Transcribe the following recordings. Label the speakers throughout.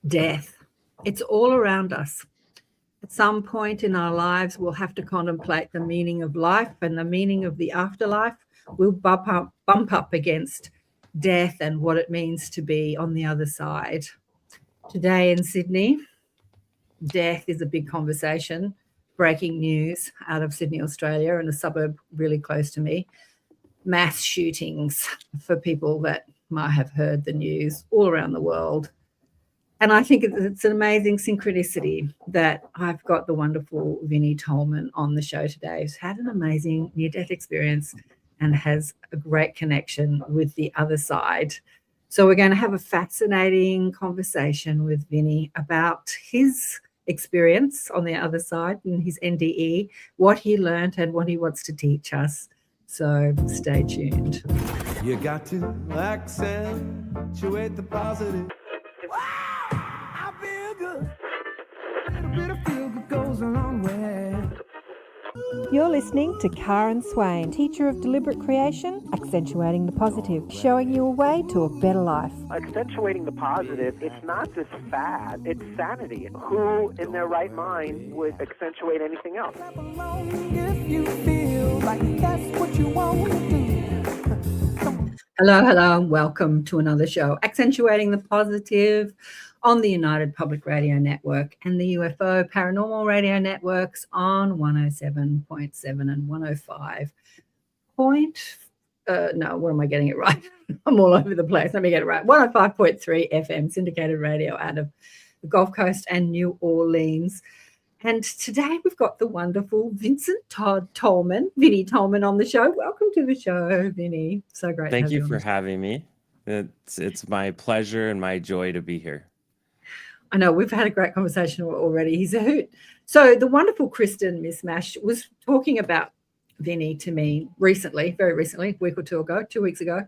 Speaker 1: Death. It's all around us. At some point in our lives, we'll have to contemplate the meaning of life and the meaning of the afterlife. We'll bump up against death and what it means to be on the other side. Today in Sydney, death is a big conversation. Breaking news out of Sydney, Australia, and a suburb really close to me. Mass shootings, for people that might have heard the news, all around the world. And I think it's an amazing synchronicity that I've got the wonderful Vincent Tolman on the show today, who's had an amazing near-death experience and has a great connection with the other side. So we're going to have a fascinating conversation with Vinny about his experience on the other side and his NDE, what he learned and what he wants to teach us. So stay tuned.
Speaker 2: You got to accentuate the positive. I feel good. A little bit of feel good goes a long way.
Speaker 3: You're listening to Karen Swain, teacher of deliberate creation, accentuating the positive, showing you a way to a better life.
Speaker 4: Accentuating the positive, it's not just fad, it's sanity. Who in their right mind would accentuate anything else?
Speaker 2: If you feel like that's what you want to do.
Speaker 1: Hello, and welcome to another show, Accentuating the Positive, on the United Public Radio Network and the UFO Paranormal Radio Networks on 107.7 and 105. No, what am I getting it right? I'm all over the place. Let me get it right. 105.3 FM syndicated radio out of the Gulf Coast and New Orleans. And today we've got the wonderful Vincent Tolman, Vinny Tolman, on the show. Welcome to the show, Vinny. So great.
Speaker 5: Thank you for having me. It's my pleasure and my joy to be here.
Speaker 1: I know we've had a great conversation already. He's a hoot. So the wonderful Kristen Mismash was talking about Vinny to me recently, very recently, a week or 2 weeks ago.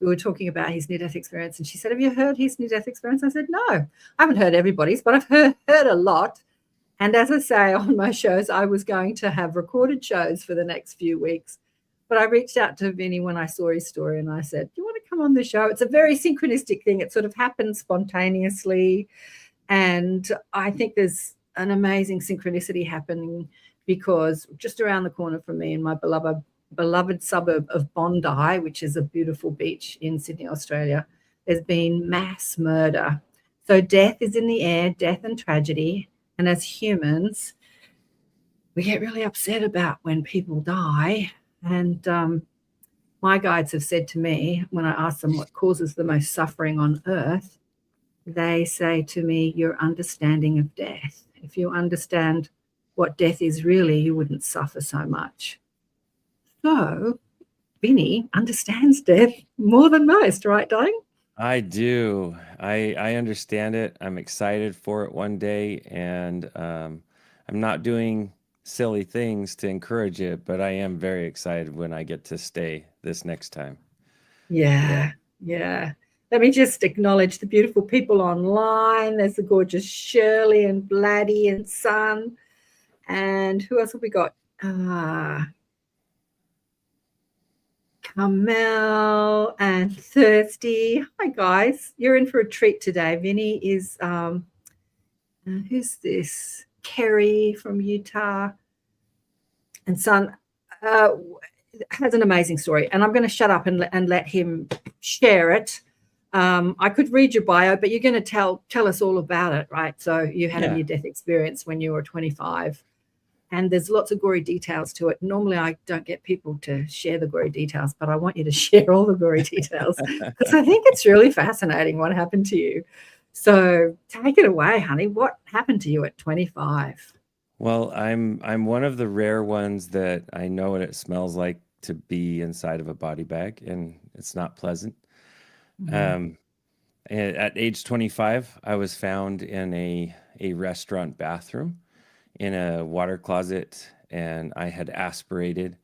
Speaker 1: We were talking about his near-death experience, and she said, "Have you heard his near-death experience?" I said, "No, I haven't heard everybody's, but I've heard a lot." And as I say on my shows, I was going to have recorded shows for the next few weeks. But I reached out to Vinny when I saw his story and I said, "Do you want to come on the show?" It's a very synchronistic thing. It sort of happens spontaneously. And I think there's an amazing synchronicity happening because just around the corner from me in my beloved suburb of Bondi, which is a beautiful beach in Sydney, Australia, there's been mass murder. So death is in the air, death and tragedy. And as humans, we get really upset about when people die. And my guides have said to me, when I ask them what causes the most suffering on earth, they say to me, your understanding of death. If you understand what death is really, you wouldn't suffer so much. So Vinny understands death more than most, right, darling?
Speaker 5: I do. I understand it. I'm excited for it one day, and I'm not doing silly things to encourage it, but I am very excited when I get to stay this next time.
Speaker 1: Yeah. Let me just acknowledge the beautiful people online. There's the gorgeous Shirley and Bladdy and Sun. And who else have we got? Carmel and Thirsty. Hi, guys. You're in for a treat today. Vinny is, who's this? Kerry from Utah. And Sun has an amazing story. And I'm going to shut up and let him share it. I could read your bio, but you're going to tell us all about it, right? So you had a near-death experience when you were 25. And there's lots of gory details to it. Normally, I don't get people to share the gory details, but I want you to share all the gory details because I think it's really fascinating what happened to you. So take it away, honey. What happened to you at 25?
Speaker 5: Well, I'm one of the rare ones that I know what it smells like to be inside of a body bag, and it's not pleasant. Mm-hmm. At age 25, I was found in a restaurant bathroom in a water closet, and I had aspirated.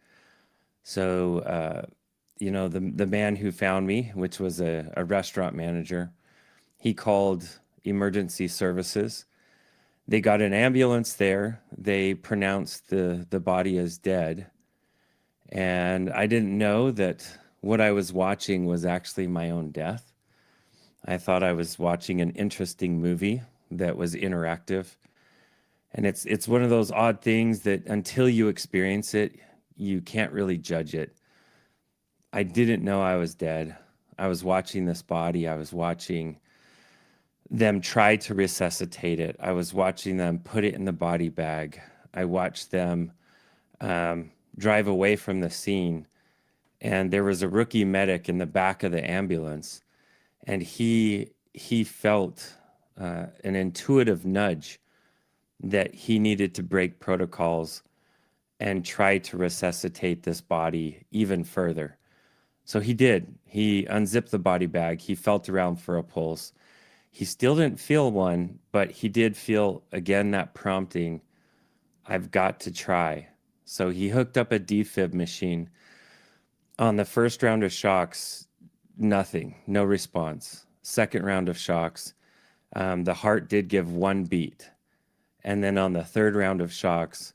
Speaker 5: So, the man who found me, which was a restaurant manager, he called emergency services. They got an ambulance there. They pronounced the body as dead. And I didn't know that what I was watching was actually my own death. I thought I was watching an interesting movie that was interactive. And it's one of those odd things that until you experience it, you can't really judge it. I didn't know I was dead. I was watching this body. I was watching them try to resuscitate it. I was watching them put it in the body bag. I watched them drive away from the scene. And there was a rookie medic in the back of the ambulance. And he felt an intuitive nudge that he needed to break protocols and try to resuscitate this body even further. So he did. He unzipped the body bag. He felt around for a pulse. He still didn't feel one, but he did feel, again, that prompting, I've got to try. So he hooked up a defib machine. On the first round of shocks, nothing, no response. Second round of shocks, the heart did give one beat. And then on the third round of shocks,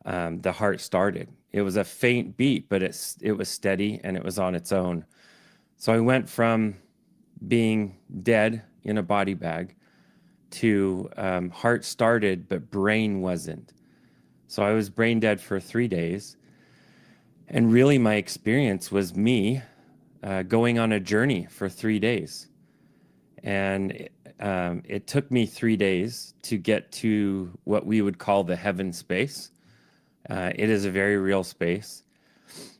Speaker 5: the heart started. It was a faint beat, but it was steady and it was on its own. So I went from being dead in a body bag to heart started, but brain wasn't. So I was brain dead for 3 days. And really my experience was me going on a journey for 3 days. And it took me 3 days to get to what we would call the heaven space. It is a very real space.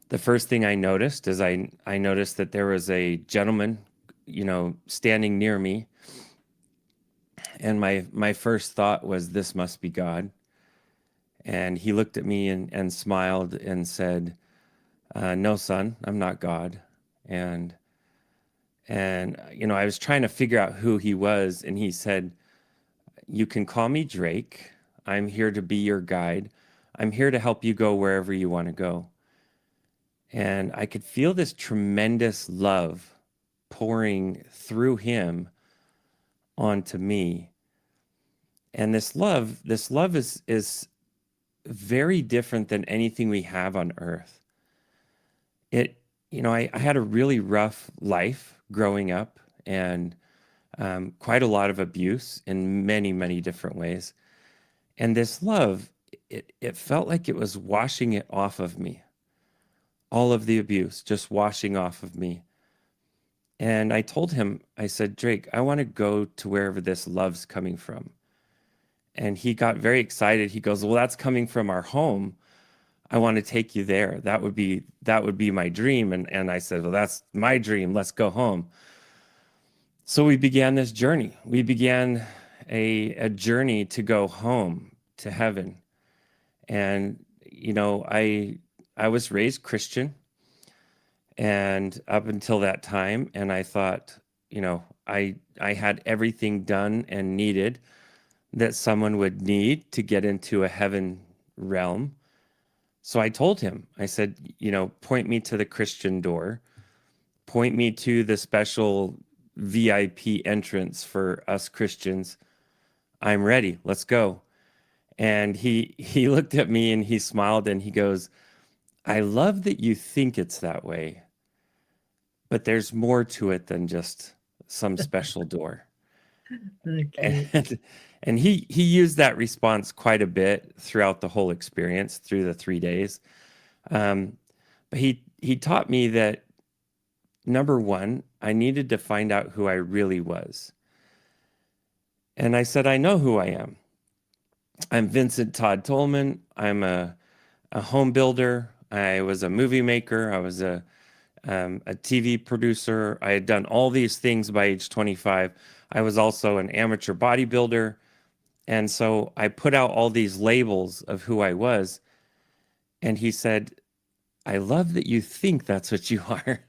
Speaker 5: The first thing I noticed is I noticed that there was a gentleman, standing near me. And my first thought was, this must be God. And he looked at me and smiled and said, no, son, I'm not God. And I was trying to figure out who he was. And he said, you can call me Drake. I'm here to be your guide. I'm here to help you go wherever you want to go. And I could feel this tremendous love pouring through him onto me. And this love is very different than anything we have on earth. I had a really rough life growing up and quite a lot of abuse in many, many different ways. And this love, it felt like it was washing it off of me. All of the abuse, just washing off of me. And I told him, I said, Drake, I want to go to wherever this love's coming from. And he got very excited. He goes, well, that's coming from our home. I want to take you there. That would be my dream. And I said, well, that's my dream. Let's go home. So we began this journey. We began a journey to go home to heaven. And, I was raised Christian and up until that time. And I thought, I had everything done and needed that someone would need to get into a heaven realm. So I told him, I said, point me to the Christian door, point me to the special VIP entrance for us Christians. I'm ready. Let's go. And he looked at me and he smiled and he goes, I love that you think it's that way, but there's more to it than just some special door. Okay. And he used that response quite a bit throughout the whole experience, through the 3 days. But he taught me that, number one, I needed to find out who I really was. And I said, I know who I am. I'm Vincent Tolman. I'm a home builder. I was a movie maker. I was a TV producer. I had done all these things by age 25. I was also an amateur bodybuilder. And so I put out all these labels of who I was. And he said, I love that you think that's what you are.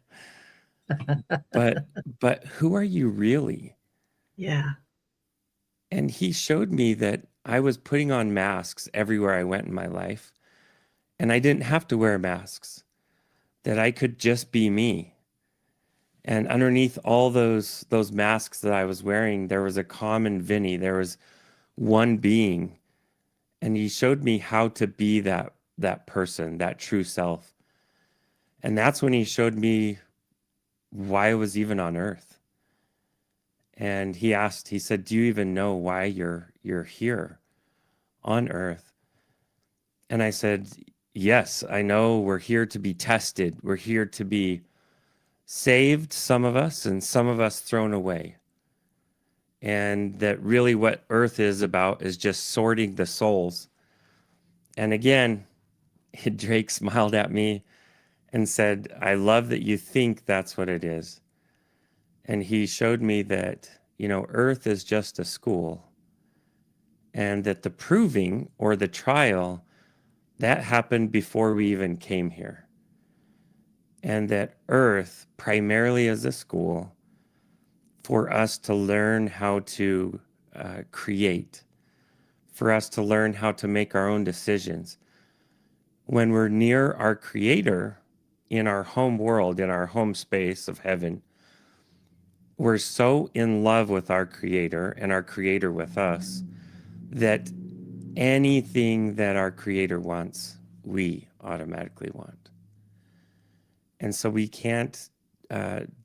Speaker 5: but who are you really?
Speaker 1: Yeah.
Speaker 5: And he showed me that I was putting on masks everywhere I went in my life. And I didn't have to wear masks, that I could just be me. And underneath all those masks that I was wearing, there was a common Vinny. There was one being. And he showed me how to be that person, that true self. And that's when he showed me why I was even on earth. And he said, do you even know why you're here on earth? And I said, yes, I know we're here to be tested. We're here to be saved, some of us, and some of us thrown away. And that really what earth is about is just sorting the souls. And again, Drake smiled at me and said, I love that you think that's what it is. And he showed me that, earth is just a school, and that the proving or the trial, that happened before we even came here. And that earth primarily is a school for us to learn how to create, for us to learn how to make our own decisions. When we're near our Creator in our home world, in our home space of heaven, we're so in love with our Creator and our Creator with us that anything that our Creator wants, we automatically want. And so we can't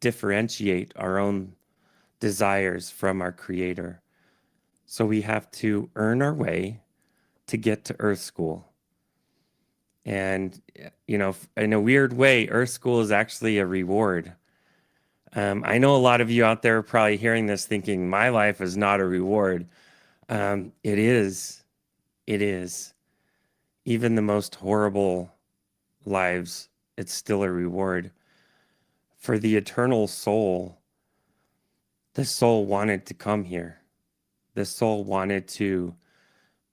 Speaker 5: differentiate our own desires from our Creator. So we have to earn our way to get to Earth School. And, in a weird way, Earth School is actually a reward. I know a lot of you out there are probably hearing this thinking, my life is not a reward. It is. It is. Even the most horrible lives, it's still a reward. For the eternal soul, the soul wanted to come here. The soul wanted to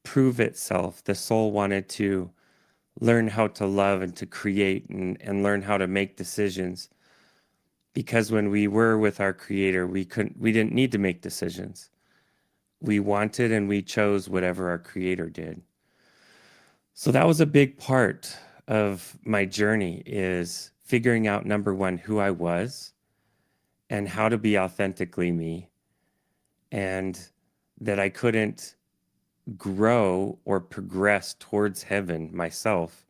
Speaker 5: prove itself. The soul wanted to learn how to love and to create and learn how to make decisions. Because when we were with our Creator, we didn't need to make decisions. We wanted and we chose whatever our Creator did. So that was a big part of my journey, is figuring out, number one, who I was and how to be authentically me, and that I couldn't grow or progress towards heaven myself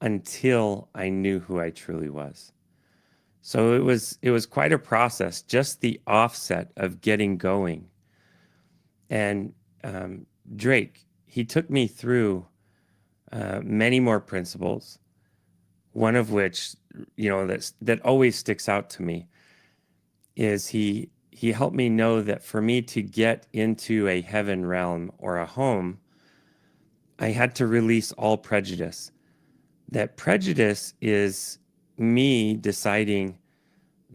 Speaker 5: until I knew who I truly was. So it was quite a process, just the offset of getting going. And Drake, he took me through many more principles. One of which, that always sticks out to me is he helped me know that for me to get into a heaven realm or a home, I had to release all prejudice. That prejudice is me deciding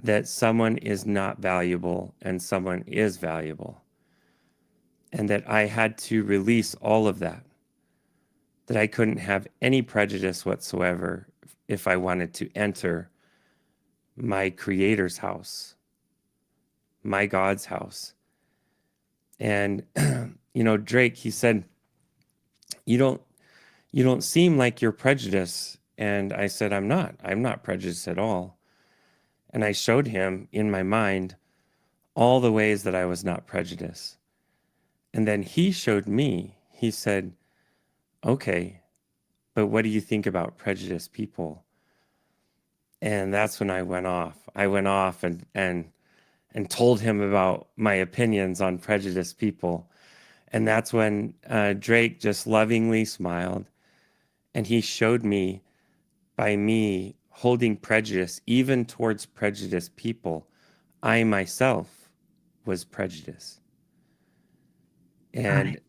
Speaker 5: that someone is not valuable and someone is valuable. And that I had to release all of that. That I couldn't have any prejudice whatsoever if I wanted to enter my Creator's house, my God's house. And, Drake, he said, you don't seem like you're prejudiced. And I said, I'm not prejudiced at all. And I showed him in my mind all the ways that I was not prejudiced. And then he showed me, he said, okay, but what do you think about prejudiced people? And that's when I went off. I went off and told him about my opinions on prejudiced people. And that's when Drake just lovingly smiled. And he showed me, by me holding prejudice, even towards prejudiced people, I myself was prejudiced. And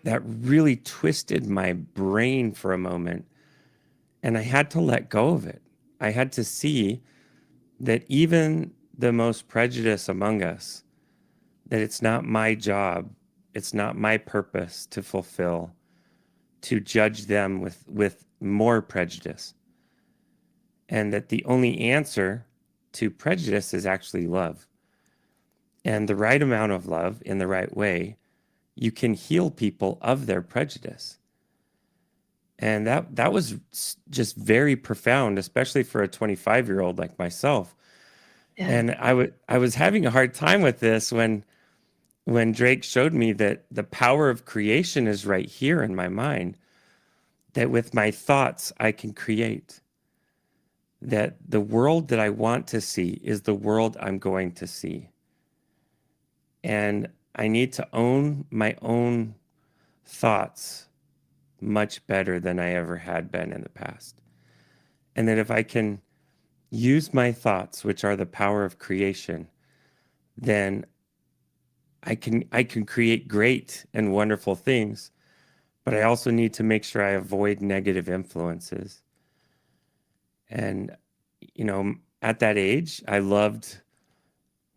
Speaker 5: that really twisted my brain for a moment. And I had to let go of it. I had to see that even the most prejudiced among us, that it's not my job, it's not my purpose to fulfill, to judge them with more prejudice. And that the only answer to prejudice is actually love. And the right amount of love in the right way, you can heal people of their prejudice. And that was just very profound, especially for a 25-year-old like myself. Yeah. And I was having a hard time with this when Drake showed me that the power of creation is right here in my mind, that with my thoughts I can create, that the world that I want to see is the world I'm going to see. And I need to own my own thoughts much better than I ever had been in the past. And that if I can use my thoughts, which are the power of creation, then I can create great and wonderful things, but I also need to make sure I avoid negative influences. And, you know, at that age, I loved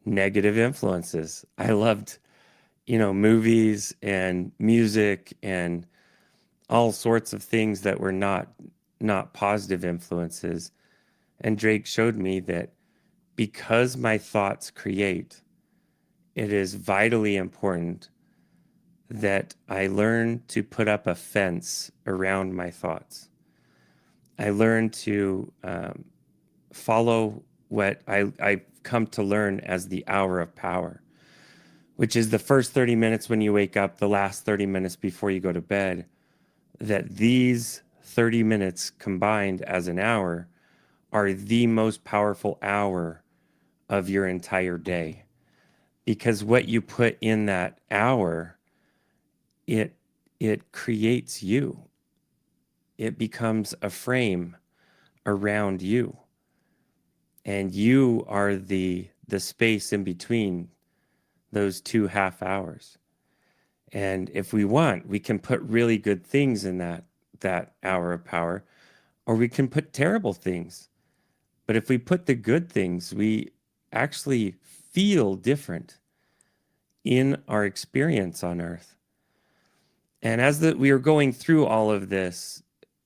Speaker 5: negative influences. I loved, you know, movies and music and all sorts of things that were not positive influences. And Drake showed me that because my thoughts create, it is vitally important that I learn to put up a fence around my thoughts. I learn to follow what I've come to learn as the hour of power, which is the first 30 minutes when you wake up, the last 30 minutes before you go to bed, that these 30 minutes combined as an hour are the most powerful hour of your entire day. Because what you put in that hour, it creates you. It becomes a frame around you. And you are the space in between those 2 half hours. And if we want, we can put really good things in that hour of power, or we can put terrible things. But if we put the good things, we actually feel different in our experience on Earth. And as we were going through all of this,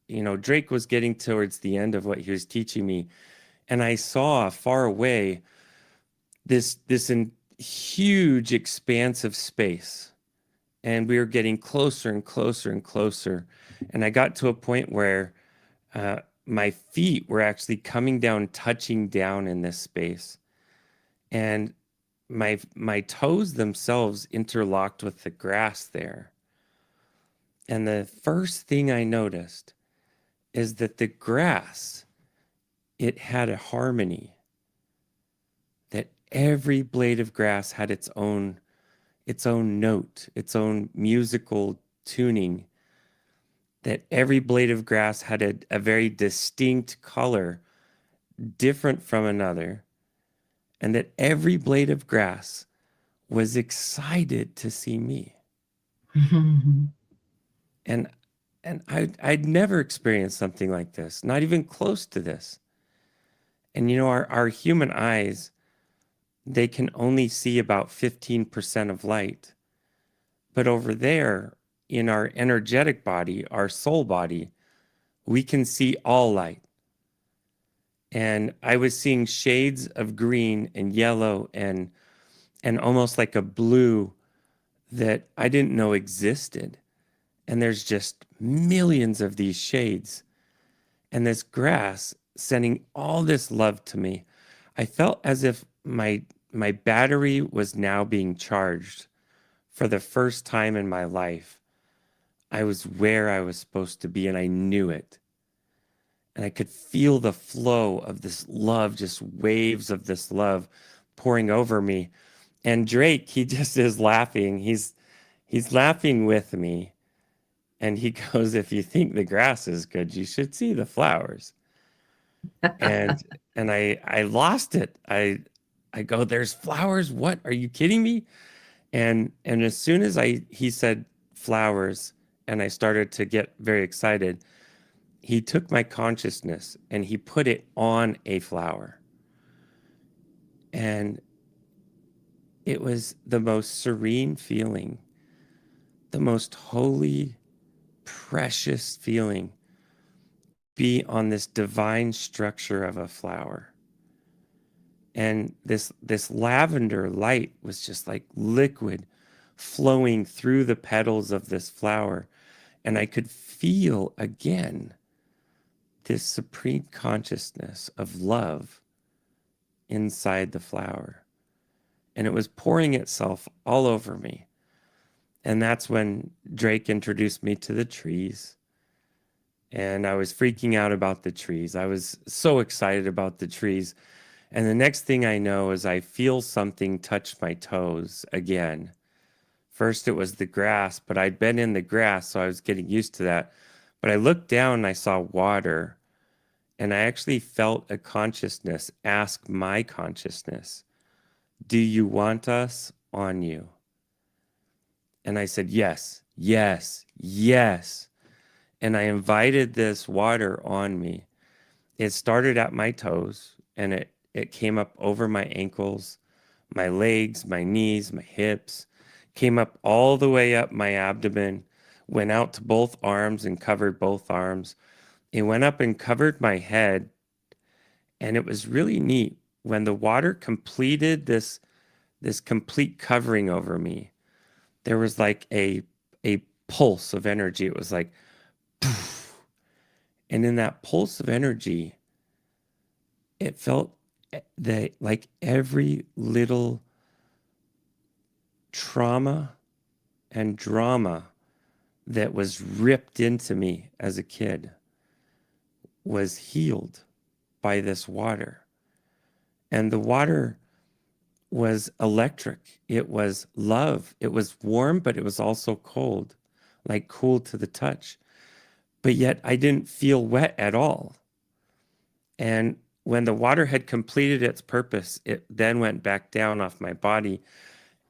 Speaker 5: you know, Drake was getting towards the end of what he was teaching me, and I saw far away this huge expanse of space, and we were getting closer and closer and closer. And I got to a point where my feet were actually coming down, touching down in this space, and my toes themselves interlocked with the grass there. And the first thing I noticed is that the grass, it had a harmony, that every blade of grass had its own note, its own musical tuning, that every blade of grass had a very distinct color, different from another, and that every blade of grass was excited to see me. And I'd never experienced something like this, not even close to this. And you know, our human eyes, they can only see about 15% of light. But over there, in our energetic body, our soul body, we can see all light. And I was seeing shades of green and yellow and almost like a blue that I didn't know existed. And there's just millions of these shades. And this grass sending all this love to me. I felt as if my battery was now being charged for the first time in my life. I was where I was supposed to be, and I knew it. And I could feel the flow of this love, just waves of this love pouring over me. And Drake, he just is laughing. He's laughing with me. And he goes, if you think the grass is good, you should see the flowers. And I lost it. I go, there's flowers? What? Are you kidding me? And as soon as he said flowers, and I started to get very excited, he took my consciousness and he put it on a flower. And it was the most serene feeling, the most holy, precious feeling, be on this divine structure of a flower. And this lavender light was just like liquid flowing through the petals of this flower. And I could feel again this supreme consciousness of love inside the flower. And it was pouring itself all over me. And that's when Drake introduced me to the trees. And I was freaking out about the trees. I was so excited about the trees. And the next thing I know is I feel something touch my toes again. First, it was the grass, but I'd been in the grass, so I was getting used to that. But I looked down and I saw water, and I actually felt a consciousness ask my consciousness, "Do you want us on you?" And I said, "Yes, yes, yes." And I invited this water on me. It started at my toes, and it came up over my ankles, my legs, my knees, my hips, came up all the way up my abdomen, went out to both arms and covered both arms. It went up and covered my head. And it was really neat. When the water completed this complete covering over me, there was like a pulse of energy. It was like, poof. And in that pulse of energy, it felt that like every little trauma and drama that was ripped into me as a kid was healed by this water. And the water was electric. It was love. It was warm, but it was also cold, like cool to the touch. But yet I didn't feel wet at all. And when the water had completed its purpose, it then went back down off my body,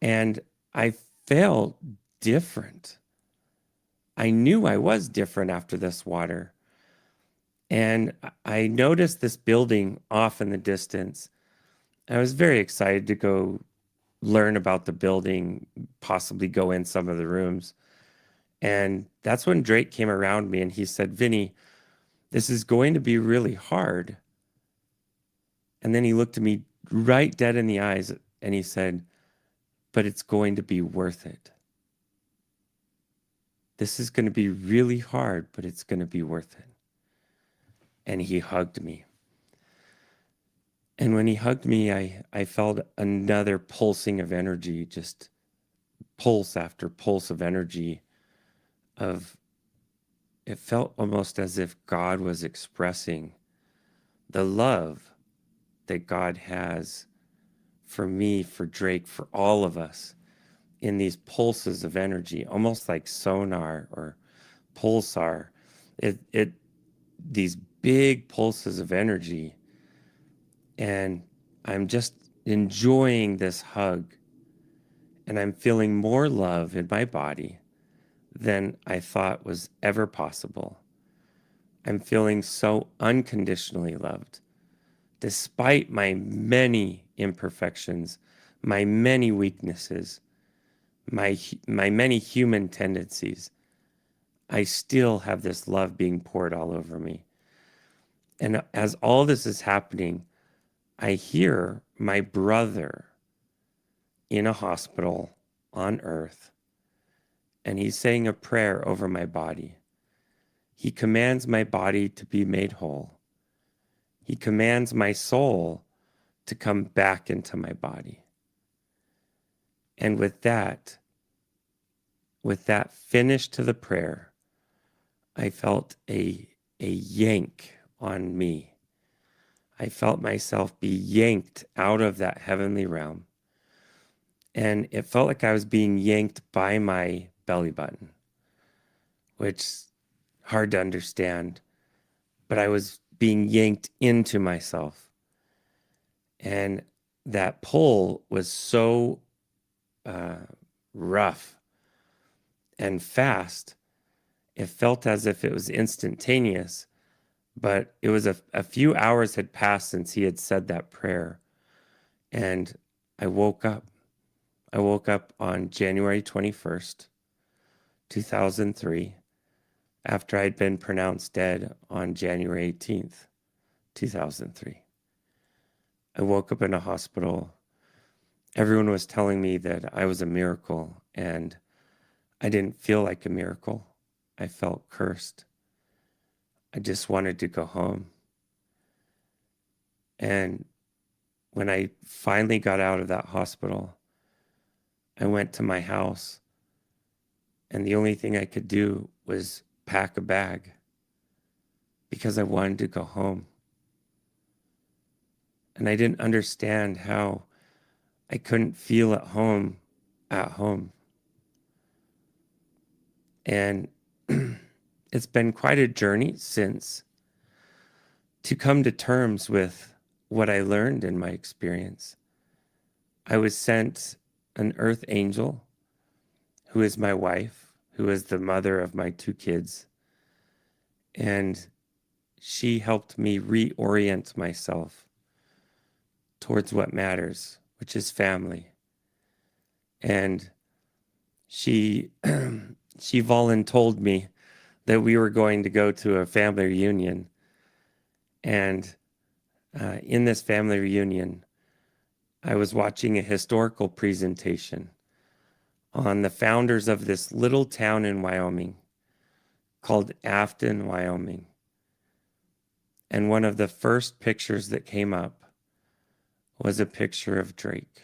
Speaker 5: and I felt different. I knew I was different after this water. And I noticed this building off in the distance. I was very excited to go learn about the building, possibly go in some of the rooms. And that's when Drake came around me and he said, "Vinny, this is going to be really hard." And then he looked at me right dead in the eyes and he said, "But it's going to be worth it. This is going to be really hard, but it's going to be worth it." And he hugged me. And when he hugged me, I felt another pulsing of energy, just pulse after pulse of energy. It felt almost as if God was expressing the love that God has for me, for Drake, for all of us in these pulses of energy, almost like sonar or pulsar. These big pulses of energy. And I'm just enjoying this hug. And I'm feeling more love in my body than I thought was ever possible. I'm feeling so unconditionally loved, despite my many imperfections, my many weaknesses, my many human tendencies. I still have this love being poured all over me. And as all this is happening, I hear my brother in a hospital on earth, and he's saying a prayer over my body. He commands my body to be made whole. He commands my soul to come back into my body. And with that finish to the prayer, I felt a yank on me. I felt myself be yanked out of that heavenly realm. And it felt like I was being yanked by my belly button, which is hard to understand, but I was being yanked into myself. And that pull was so rough and fast. It felt as if it was instantaneous, but it was a few hours had passed since he had said that prayer. And I woke up. I woke up on January 21st, 2003, after I'd been pronounced dead on January 18th, 2003. I woke up in a hospital. Everyone was telling me that I was a miracle, and I didn't feel like a miracle. I felt cursed. I just wanted to go home. And when I finally got out of that hospital, I went to my house, and the only thing I could do was pack a bag because I wanted to go home. And I didn't understand how I couldn't feel at home. And it's been quite a journey since to come to terms with what I learned in my experience. I was sent an earth angel who is my wife, who is the mother of my 2 kids. And she helped me reorient myself towards what matters, which is family. And she voluntold me that we were going to go to a family reunion. And in this family reunion, I was watching a historical presentation on the founders of this little town in Wyoming called Afton, Wyoming. And one of the first pictures that came up was a picture of Drake.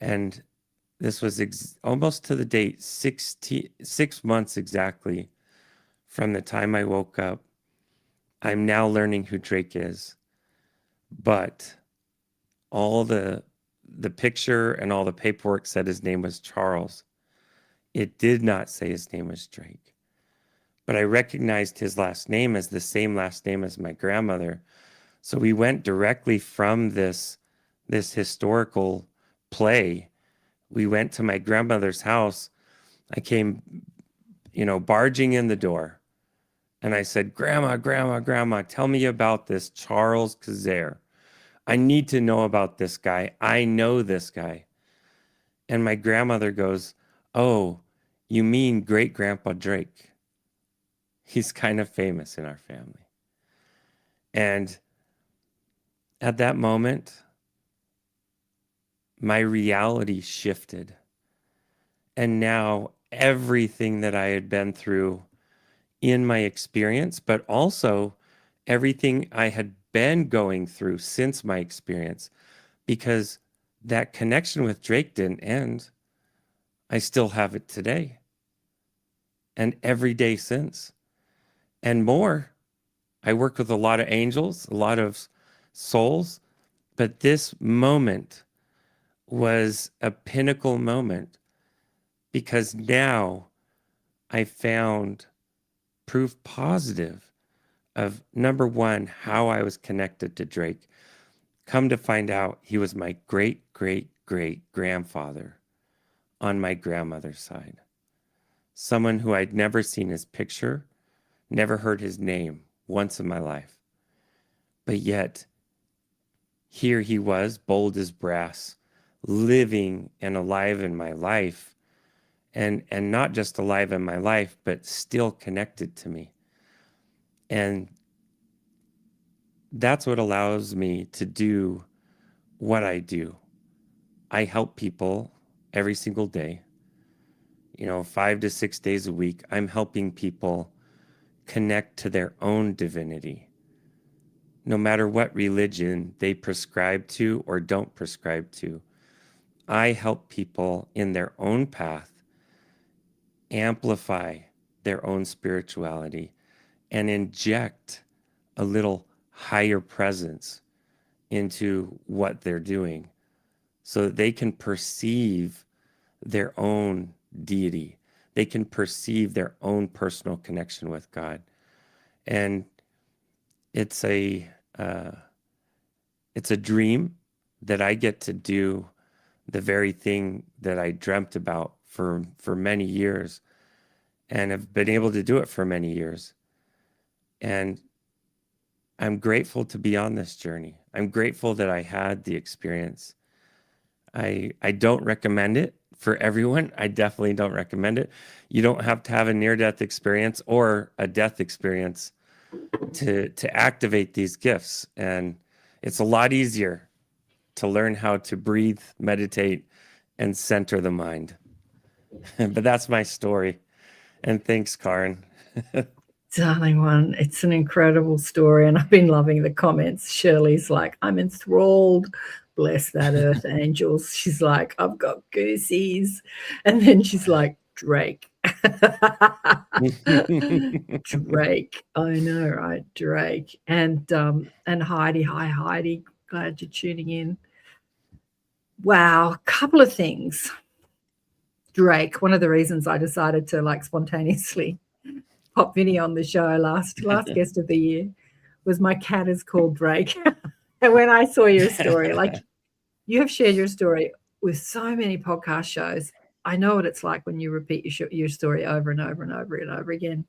Speaker 5: And this was almost to the date, 6 months exactly from the time I woke up. I'm now learning who Drake is. But all the picture and all the paperwork said his name was Charles. It did not say his name was Drake. But I recognized his last name as the same last name as my grandmother. So we went directly from this historical play. We went to my grandmother's house. I came, barging in the door. And I said, Grandma, tell me about this Charles Kazare. I need to know about this guy. I know this guy. And my grandmother goes, oh, you mean great grandpa Drake? He's kind of famous in our family. And at that moment, my reality shifted. And now everything that I had been through in my experience, but also everything I had been going through since my experience, because that connection with Drake didn't end. I still have it today and every day since, and more. I work with a lot of angels, a lot of souls, but this moment was a pinnacle moment because now I found proof positive of, number one, how I was connected to Drake. Come to find out, he was my great-great-great-grandfather on my grandmother's side. Someone who I'd never seen his picture, never heard his name once in my life. But yet, here he was, bold as brass, living and alive in my life. And not just alive in my life, but still connected to me. And that's what allows me to do what I do. I help people every single day, 5 to 6 days a week. I'm helping people connect to their own divinity, no matter what religion they prescribe to or don't prescribe to. I help people in their own path amplify their own spirituality and inject a little higher presence into what they're doing so that they can perceive their own deity. They can perceive their own personal connection with God. And it's a dream that I get to do the very thing that I dreamt about for many years, and have been able to do it for many years. And I'm grateful to be on this journey. I'm grateful that I had the experience. I don't recommend it for everyone. I definitely don't recommend it. You don't have to have a near-death experience or a death experience to activate these gifts. And it's a lot easier to learn how to breathe, meditate, and center the mind. But that's my story. And thanks, Karen.
Speaker 1: Darling one, it's an incredible story. And I've been loving the comments. Shirley's like, I'm enthralled. Bless that earth angels. She's like, I've got goosies. And then she's like, Drake. Drake. I know, right? Drake. And Heidi. Hi, Heidi. Glad you're tuning in. Wow, a couple of things. Drake, one of the reasons I decided to like spontaneously pop Vinny on the show last guest of the year was my cat is called Drake. And when I saw your story, like you have shared your story with so many podcast shows. I know what it's like when you repeat your story over and over and over and over again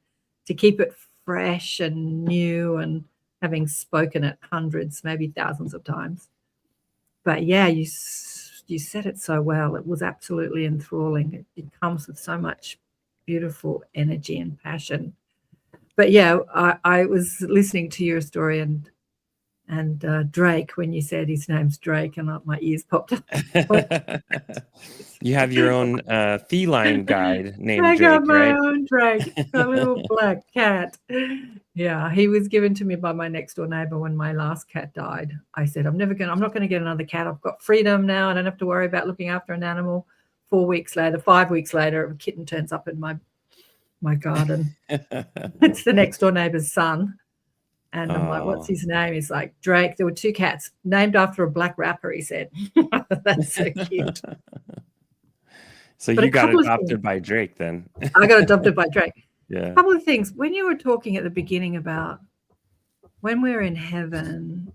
Speaker 1: to keep it fresh and new and having spoken it hundreds, maybe thousands of times. But yeah, you said it so well. It was absolutely enthralling. It comes with so much beautiful energy and passion. But yeah, I was listening to your story and Drake, when you said his name's Drake, and my ears popped up.
Speaker 5: You have your own feline guide named
Speaker 1: I
Speaker 5: Drake,
Speaker 1: got my
Speaker 5: right?
Speaker 1: own Drake, a little black cat. Yeah, he was given to me by my next door neighbor when my last cat died. I said, I'm not going to get another cat. I've got freedom now. I don't have to worry about looking after an animal. 5 weeks later, a kitten turns up in my garden. It's the next door neighbor's son. And I'm like, what's his name? He's like, Drake. There were 2 cats named after a black rapper, he said. That's so cute.
Speaker 5: So
Speaker 1: But
Speaker 5: you got adopted by Drake then.
Speaker 1: I got adopted by Drake.
Speaker 5: Yeah.
Speaker 1: A couple of things. When you were talking at the beginning about when we're in heaven,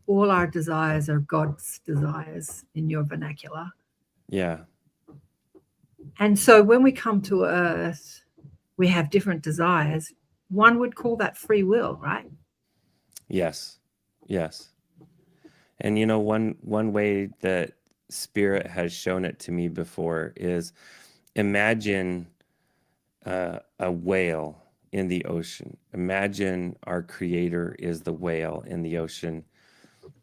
Speaker 1: all our desires are God's desires in your vernacular.
Speaker 5: Yeah.
Speaker 1: And so when we come to earth, we have different desires. One would call that free will, right?
Speaker 5: Yes. And one way that Spirit has shown it to me before is imagine a whale in the ocean. Imagine our Creator is the whale in the ocean,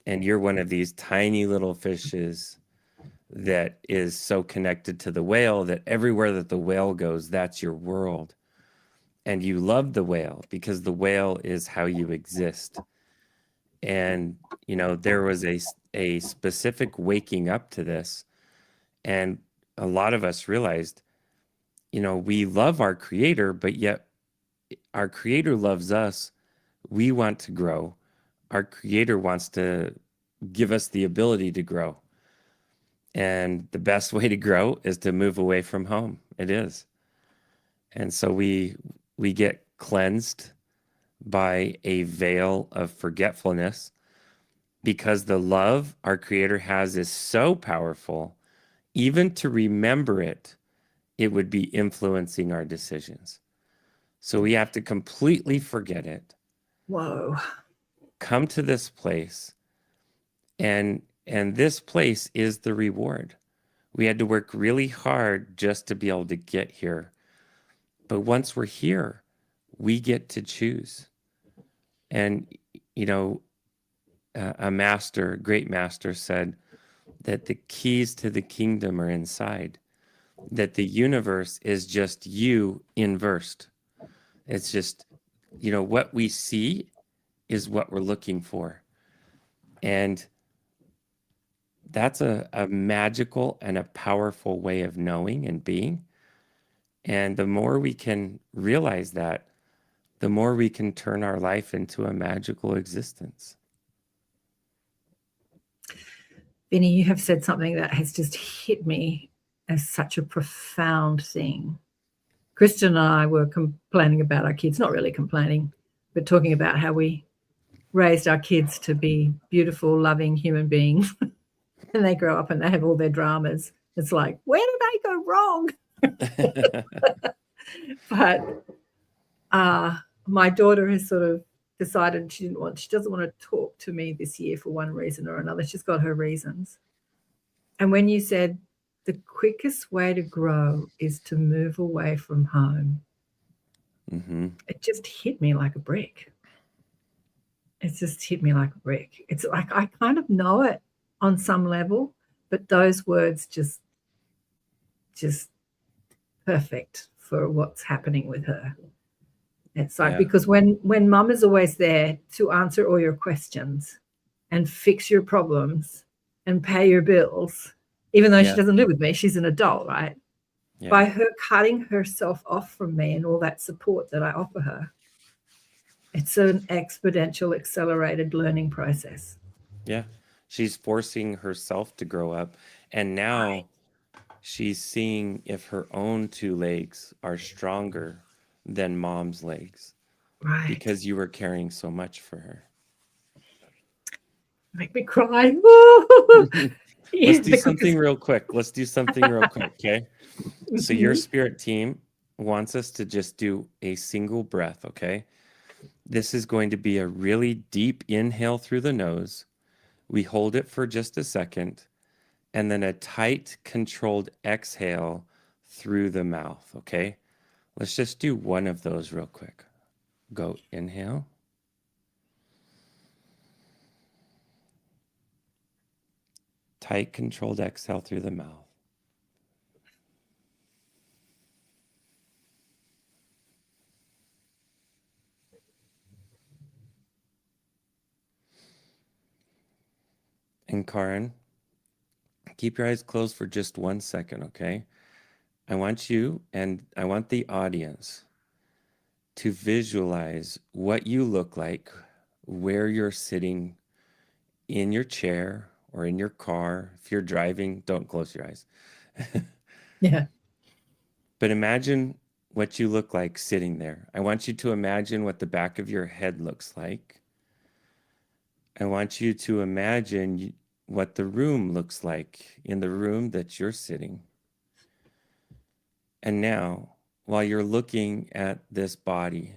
Speaker 5: and you're one of these tiny little fishes that is so connected to the whale that everywhere that the whale goes, that's your world. And you love the whale because the whale is how you exist. And, there was a specific waking up to this. And a lot of us realized, we love our Creator, but yet our Creator loves us. We want to grow. Our Creator wants to give us the ability to grow. And the best way to grow is to move away from home. It is. And so we get cleansed by a veil of forgetfulness because the love our Creator has is so powerful, even to remember it, it would be influencing our decisions. So we have to completely forget it.
Speaker 1: Whoa.
Speaker 5: Come to this place, and this place is the reward. We had to work really hard just to be able to get here. But once we're here, we get to choose. And, a great master said that the keys to the kingdom are inside, that the universe is just you inversed. It's just, what we see is what we're looking for. And that's a magical and a powerful way of knowing and being. And the more we can realize that, the more we can turn our life into a magical existence.
Speaker 1: Vinny, you have said something that has just hit me as such a profound thing. Kristen and I were complaining about our kids, not really complaining, but talking about how we raised our kids to be beautiful, loving human beings. And they grow up and they have all their dramas. It's like, where did I go wrong? But my daughter has sort of decided she doesn't want to talk to me this year for one reason or another. She's got her reasons. And when you said the quickest way to grow is to move away from home, it just hit me like a brick. It's like I kind of know it on some level, but those words just perfect for what's happening with her. It's like, because when mum is always there to answer all your questions and fix your problems and pay your bills, even though she doesn't live with me, she's an adult, right?
Speaker 5: Yeah.
Speaker 1: By her cutting herself off from me and all that support that I offer her, it's an exponential, accelerated learning process.
Speaker 5: Yeah. She's forcing herself to grow up. And now she's seeing if her own two legs are stronger than mom's legs
Speaker 1: Right.
Speaker 5: because you were carrying so much for her.
Speaker 1: Make me cry.
Speaker 5: Let's do something real quick. Okay? So your spirit team wants us to just do a single breath, okay? This is going to be a really deep inhale through the nose. We hold it for just a second, and then a tight, controlled exhale through the mouth, okay? Let's just do one of those real quick. Go inhale. Tight, controlled exhale through the mouth. And Karen, keep your eyes closed for just 1 second, okay? I want you and I want the audience to visualize what you look like, where you're sitting in your chair or in your car. If you're driving, don't close your eyes.
Speaker 1: Yeah.
Speaker 5: But imagine what you look like sitting there. I want you to imagine what the back of your head looks like. I want you to imagine what the room looks like in the room that you're sitting. And now, while you're looking at this body,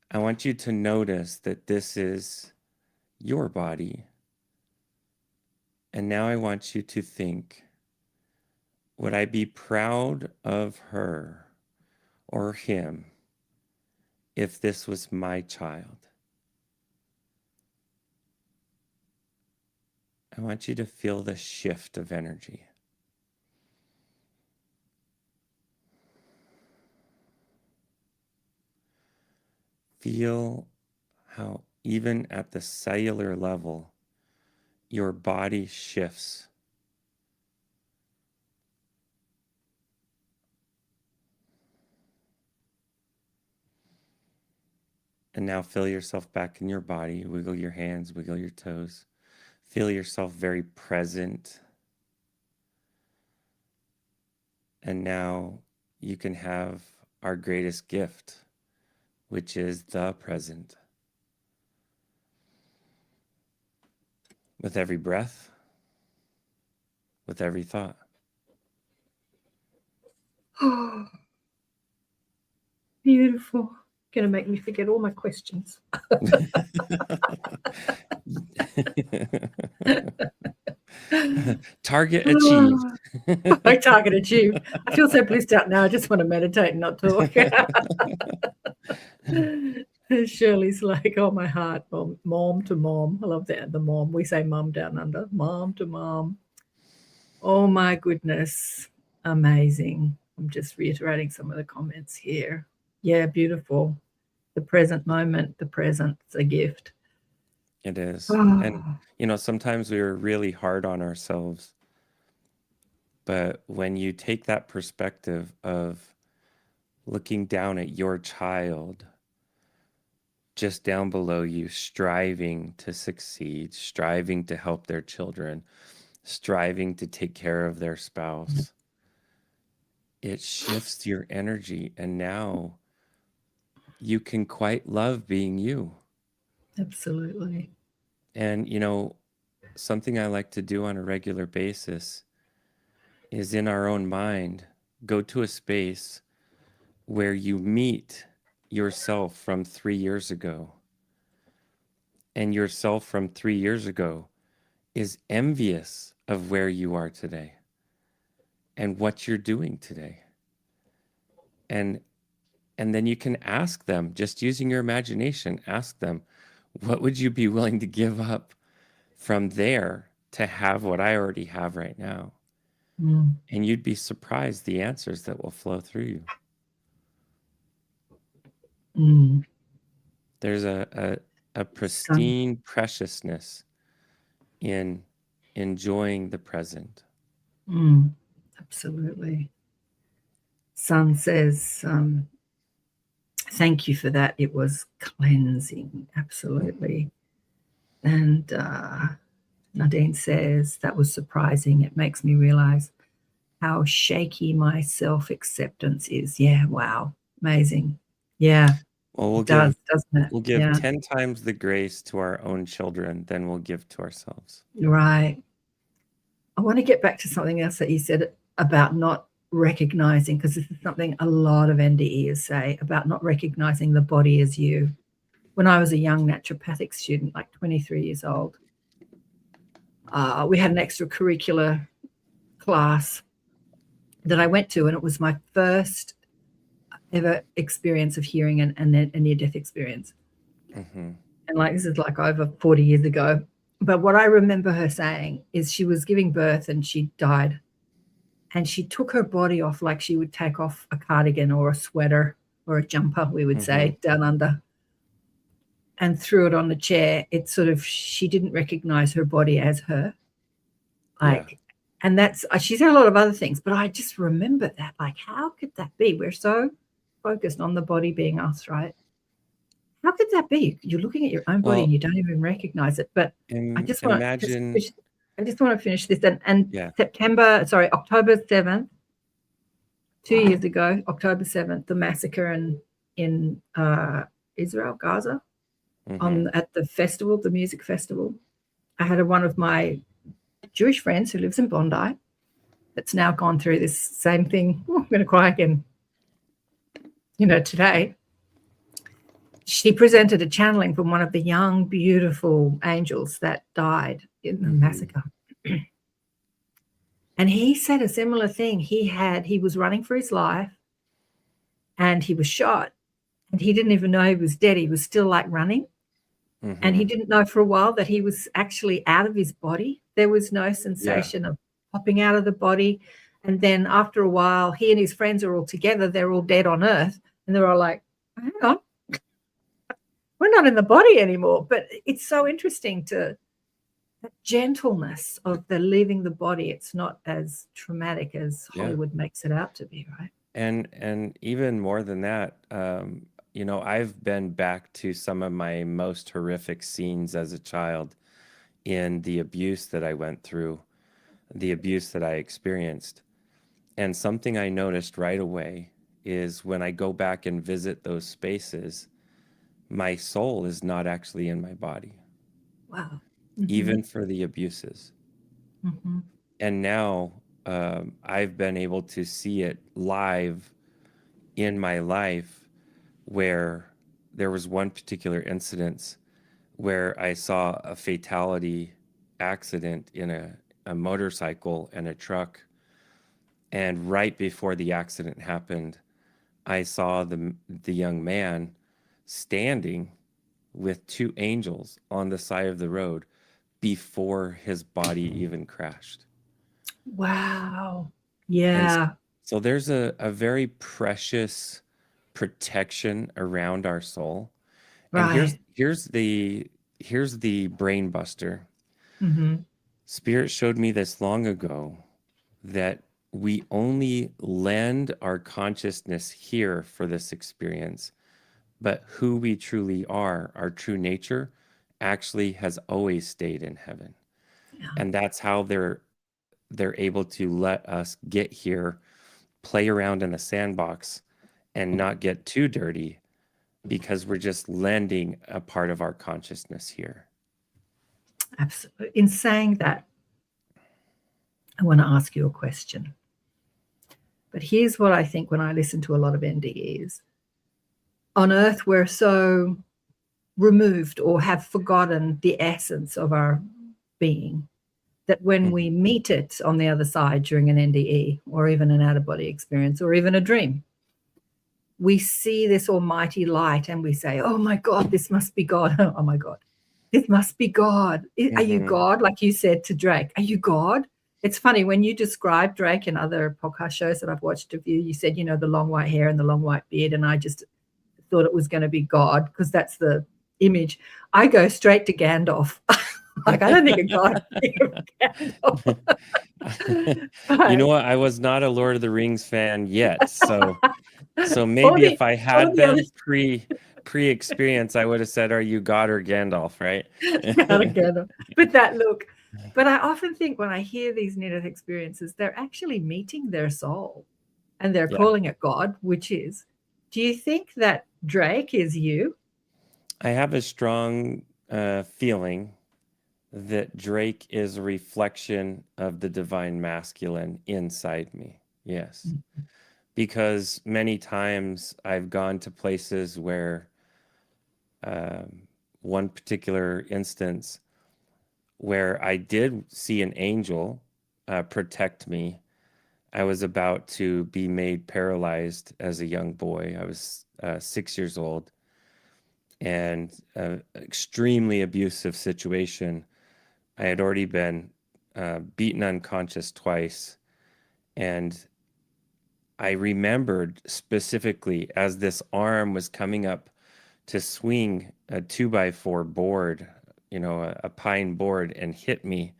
Speaker 5: I want you to notice that this is your body. And now I want you to think, would I be proud of her or him if this was my child? I want you to feel the shift of energy. Feel how even at the cellular level, your body shifts. And now feel yourself back in your body. Wiggle your hands, wiggle your toes. Feel yourself very present. And now you can have our greatest gift, which is the present. With every breath, with every thought.
Speaker 1: Oh, beautiful. Gonna make me forget all my questions.
Speaker 5: Target achieved.
Speaker 1: My target achieved. I feel so blissed out now. I just want to meditate and not talk. Shirley's like, oh, my heart, mom to mom. I love that, the mom. We say mum down under, mom to mom. Oh, my goodness. Amazing. I'm just reiterating some of the comments here. Yeah, beautiful. The present moment, the present's a gift.
Speaker 5: It is.
Speaker 1: Oh.
Speaker 5: And, you know, sometimes we are really hard on ourselves. But when you take that perspective of looking down at your child just down below you, striving to succeed, striving to help their children, striving to take care of their spouse, it shifts your energy. And now you can quite love being you.
Speaker 1: Absolutely.
Speaker 5: And, you know, something I like to do on a regular basis is in our own mind, go to a space where you meet yourself from 3 years ago. And yourself from 3 years ago is envious of where you are today and what you're doing today. And then you can ask them, just using your imagination, ask them, what would you be willing to give up from there to have what I already have right now?
Speaker 1: Mm.
Speaker 5: And you'd be surprised the answers that will flow through you.
Speaker 1: Mm.
Speaker 5: There's a pristine preciousness in enjoying the present.
Speaker 1: Absolutely. son says, thank you for that. It was cleansing, absolutely. And Nadine says, that was surprising. It makes me realize how shaky my self-acceptance is. Yeah, wow, amazing. Yeah,
Speaker 5: Well,
Speaker 1: it does, doesn't it?
Speaker 5: we'll give
Speaker 1: Yeah,
Speaker 5: 10 times the grace to our own children than we'll give to ourselves.
Speaker 1: right. I want to get back to something else that you said about not recognizing, because this is something a lot of NDEs say about not recognizing the body as you. When I was a young naturopathic student, like 23 years old, we had an extracurricular class that I went to, and it was my first ever experience of hearing and a near-death experience.
Speaker 5: Mm-hmm.
Speaker 1: And like, this is like over 40 years ago. But what I remember her saying is she was giving birth and she died. And she took her body off like she would take off a cardigan or a sweater or a jumper, we would say, down under, and threw it on the chair. It's sort of, she didn't recognize her body as her. Like, and that's, she said a lot of other things, but I just remember that. Like, how could that be? We're so focused on the body being us, right? How could that be? You're looking at your own body and you don't even recognize it. But I just want to finish this. And October 7th, 2 years ago, October 7th, the massacre in Israel, Gaza, at the festival, the music festival. I had one of my Jewish friends who lives in Bondi that's now gone through this same thing. Oh, I'm going to cry again. Today. She presented a channeling from one of the young, beautiful angels that died in the massacre. And he said a similar thing. He was running for his life and he was shot and he didn't even know he was dead. He was still like running. And he didn't know for a while that he was actually out of his body. There was no sensation of popping out of the body. And then after a while, he and his friends are all together. They're all dead on earth. And they're all like, hang on. We're not in the body anymore. But it's so interesting the gentleness of the leaving the body. It's not as traumatic as Hollywood makes it out to be, right?
Speaker 5: And even more than that, I've been back to some of my most horrific scenes as a child in the abuse that I went through, the abuse that I experienced. And something I noticed right away is when I go back and visit those spaces, my soul is not actually in my body.
Speaker 1: Wow.
Speaker 5: Even for the abuses. And now I've been able to see it live in my life, where there was one particular incident where I saw a fatality accident in a motorcycle and a truck. And right before the accident happened, I saw the young man standing with two angels on the side of the road before his body even crashed.
Speaker 1: Wow. Yeah.
Speaker 5: So there's a very precious protection around our soul.
Speaker 1: Right.
Speaker 5: And here's the brain buster. Spirit showed me this long ago, that we only lend our consciousness here for this experience, but who we truly are, our true nature, actually has always stayed in heaven. And that's how they're able to let us get here, play around in a sandbox and not get too dirty, because we're just lending a part of our consciousness here.
Speaker 1: Absolutely. In saying that, I want to ask you a question. But here's what I think when I listen to a lot of NDEs. On Earth, we're so removed or have forgotten the essence of our being that when we meet it on the other side during an NDE or even an out-of-body experience or even a dream, we see this almighty light and we say, oh my God, this must be God. Oh my God, this must be God. Are you God? Like you said to Drake, are you God? It's funny, when you describe Drake in other podcast shows that I've watched of you, you said, the long white hair and the long white beard, and I just thought it was going to be God because that's the image. I go straight to Gandalf. Like, I don't think a god would think of Gandalf.
Speaker 5: You know
Speaker 1: But,
Speaker 5: what? I was not a Lord of the Rings fan yet, so
Speaker 1: or
Speaker 5: maybe if
Speaker 1: the,
Speaker 5: I
Speaker 1: or
Speaker 5: had
Speaker 1: the other
Speaker 5: been pre-experience, I would have said, "Are you God or Gandalf?" Right?
Speaker 1: God of Gandalf. But that look. But I often think when I hear these near-death experiences, they're actually meeting their soul, and they're
Speaker 5: Yeah.
Speaker 1: calling it God, which is. Do you think that Drake is you?
Speaker 5: I have a strong feeling that Drake is a reflection of the divine masculine inside me. Yes. Because many times I've gone to places where one particular instance where I did see an angel protect me. I was about to be made paralyzed as a young boy. I was 6 years old, and an extremely abusive situation. I had already been beaten unconscious twice, and I remembered specifically as this arm was coming up to swing a 2x4 board, a pine board, and hit me.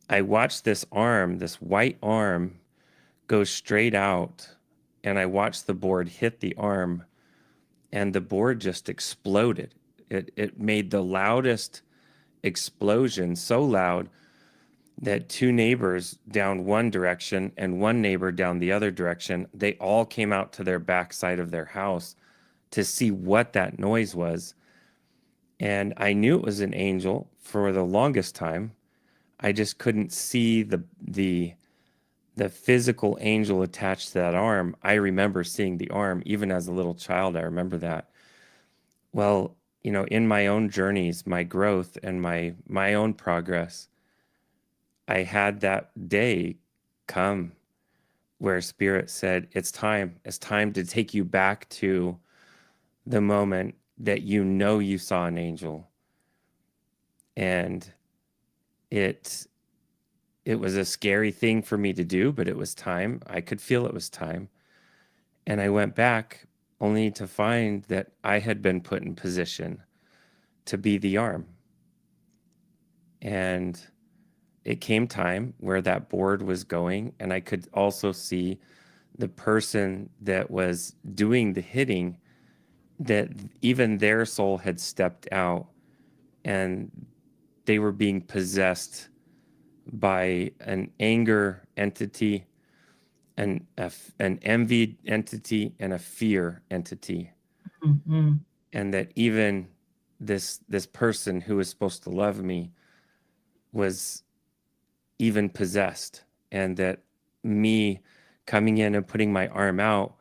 Speaker 5: I watched this arm, this white arm, go straight out, and I watched the board hit the arm, and the board just exploded. It made the loudest explosion, so loud that two neighbors down one direction and one neighbor down the other direction, they all came out to their backside of their house to see what that noise was. And I knew it was an angel for the longest time. I just couldn't see the physical angel attached to that arm. I remember seeing the arm even as a little child. I remember that. Well, in my own journeys, my growth and my own progress, I had that day come where Spirit said, it's time to take you back to the moment that you saw an angel. And it was a scary thing for me to do, but it was time. I could feel it was time. And I went back only to find that I had been put in position to be the arm. And it came time where that board was going, and I could also see the person that was doing the hitting, that even their soul had stepped out and they were being possessed by an anger entity, an envy entity, and a fear entity.
Speaker 1: Mm-hmm.
Speaker 5: And that even this person who was supposed to love me was even possessed, and that me coming in and putting my arm out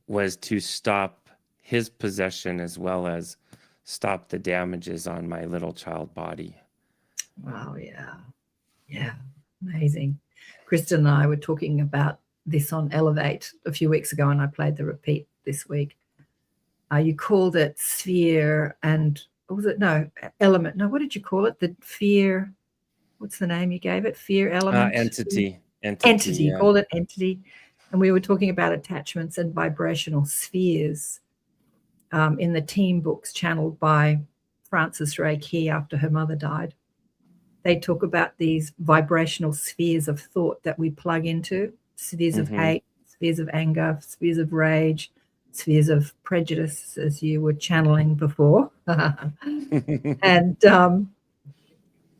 Speaker 5: was to stop his possession as well as stop the damages on my little child body.
Speaker 1: Wow, yeah. Yeah, amazing. Kristen and I were talking about this on Elevate a few weeks ago, and I played the repeat this week. You called it sphere and, what was it? No, element. No, what did you call it? The fear, what's the name you gave it? Fear element?
Speaker 5: Entity.
Speaker 1: You
Speaker 5: Yeah.
Speaker 1: called it entity. And we were talking about attachments and vibrational spheres in the team books channeled by Frances Ray Key after her mother died. They talk about these vibrational spheres of thought that we plug into, spheres of hate, spheres of anger, spheres of rage, spheres of prejudice, as you were channeling before. And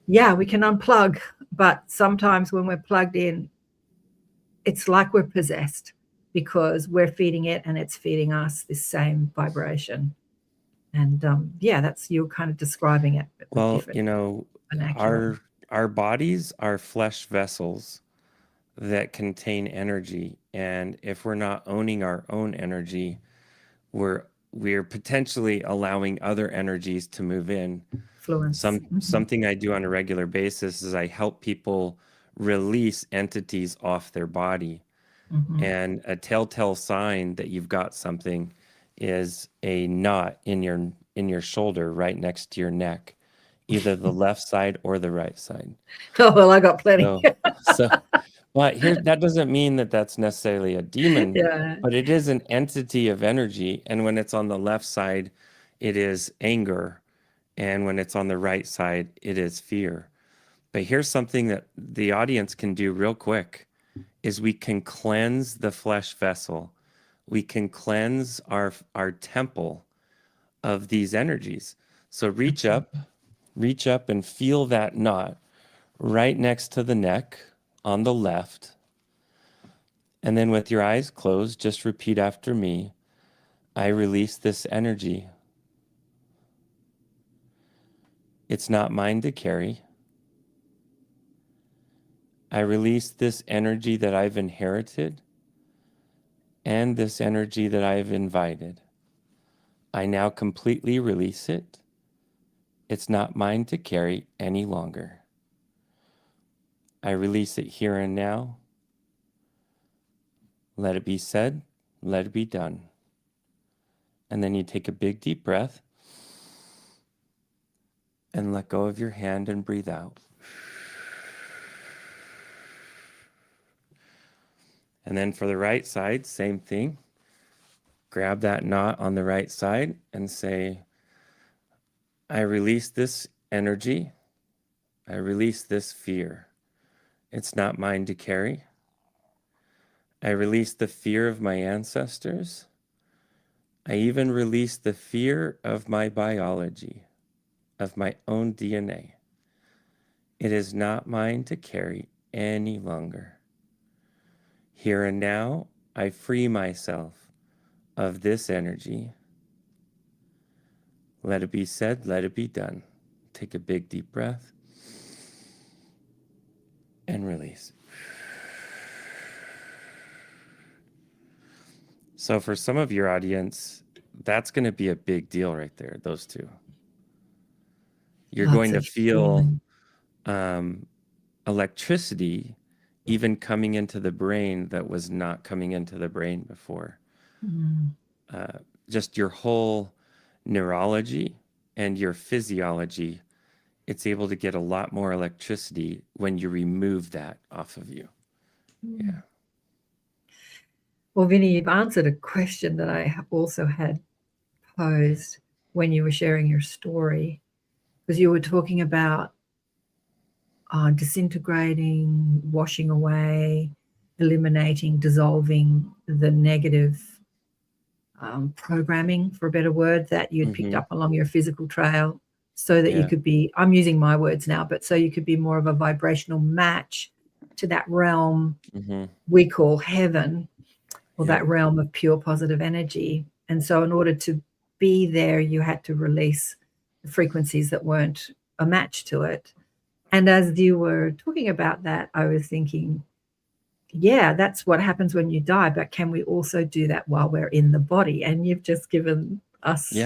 Speaker 1: we can unplug, but sometimes when we're plugged in, it's like we're possessed because we're feeding it and it's feeding us this same vibration. And that's, you're kind of describing it.
Speaker 5: Well, our bodies are flesh vessels that contain energy, and if we're not owning our own energy, we're potentially allowing other energies to move in. Something I do on a regular basis is I help people release entities off their body. And a telltale sign that you've got something is a knot in your shoulder right next to your neck, either the left side or the right side.
Speaker 1: Oh, well, I got plenty.
Speaker 5: But that doesn't mean that that's necessarily a demon,
Speaker 1: Yeah.
Speaker 5: but it is an entity of energy. And when it's on the left side, it is anger. And when it's on the right side, it is fear. But here's something that the audience can do real quick is we can cleanse the flesh vessel. We can cleanse our temple of these energies. So reach up and feel that knot right next to the neck on the left. And then with your eyes closed, just repeat after me. I release this energy. It's not mine to carry. I release this energy that I've inherited and this energy that I've invited. I now completely release it. It's not mine to carry any longer. I release it here and now. Let it be said, let it be done. And then you take a big deep breath and let go of your hand and breathe out. And then for the right side, same thing. Grab that knot on the right side and say, I release this energy. I release this fear. It's not mine to carry. I release the fear of my ancestors. I even release the fear of my biology, of my own DNA. It is not mine to carry any longer. Here and now, I free myself of this energy. Let it be said, let it be done. Take a big deep breath and release. So for some of your audience, that's going to be a big deal right there, those two. You're going to feel electricity even coming into the brain that was not coming into the brain before. Just your whole neurology and your physiology, it's able to get a lot more electricity when you remove that off of you. Yeah.
Speaker 1: Well, Vinny, you've answered a question that I also had posed when you were sharing your story, because you were talking about disintegrating, washing away, eliminating, dissolving the negative programming, for a better word, that you'd picked up along your physical trail, so that you could be, I'm using my words now, but so you could be more of a vibrational match to that realm we call heaven, or that realm of pure positive energy. And so in order to be there, you had to release the frequencies that weren't a match to it. And as you were talking about that, I was thinking, yeah, that's what happens when you die, but can we also do that while we're in the body? And you've just given us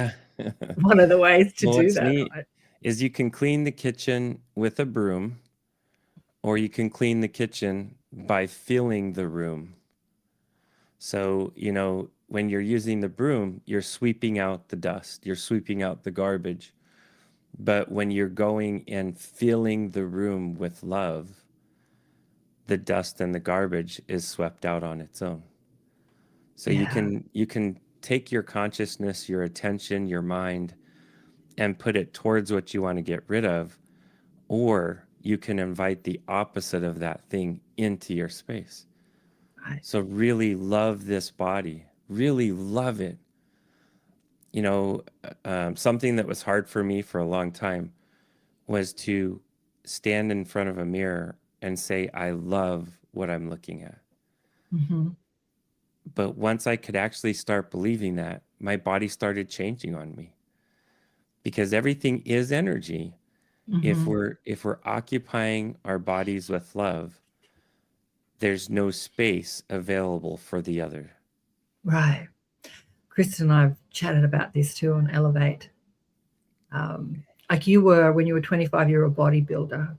Speaker 1: one of the ways to do that.
Speaker 5: Neat
Speaker 1: right?
Speaker 5: is you can clean the kitchen with a broom, or you can clean the kitchen by filling the room. So, you know, when you're using the broom, you're sweeping out the dust, you're sweeping out the garbage. But when you're going and filling the room with love, the dust and the garbage is swept out on its own. So you can take your consciousness, your attention, your mind, and put it towards what you want to get rid of, or you can invite the opposite of that thing into your space.
Speaker 1: Right.
Speaker 5: So really love this body, really love it. You know, something that was hard for me for a long time was to stand in front of a mirror and say, I love what I'm looking at. But once I could actually start believing that, my body started changing on me, because everything is energy. If we're occupying our bodies with love, there's no space available for the other.
Speaker 1: Right. Kristen and I have chatted about this too on Elevate. Like you were, when you were 25, you're a bodybuilder.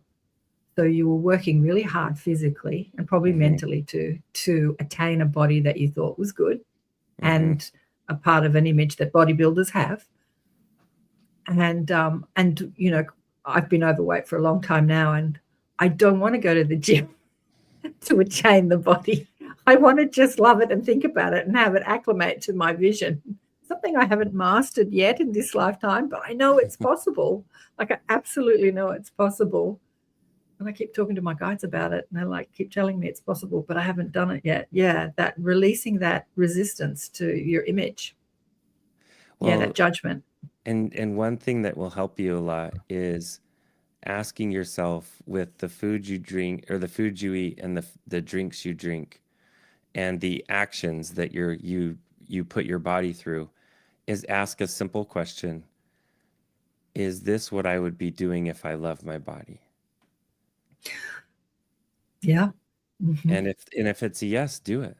Speaker 1: So you were working really hard physically and probably mentally to attain a body that you thought was good and a part of an image that bodybuilders have. And you know, I've been overweight for a long time now, and I don't want to go to the gym to attain the body. I want to just love it and think about it and have it acclimate to my vision. Something I haven't mastered yet in this lifetime, but I know it's possible. Like I absolutely know it's possible. And I keep talking to my guides about it, and they're like, keep telling me it's possible, but I haven't done it yet. Yeah, that releasing that resistance to your image. Yeah,
Speaker 5: Well,
Speaker 1: that judgment.
Speaker 5: and one thing that will help you a lot is asking yourself with the food you drink or the food you eat and the drinks you drink and the actions that you put your body through, is ask a simple question. Is this what I would be doing if I loved my body?
Speaker 1: Yeah. Mhm.
Speaker 5: And if it's a yes, do it.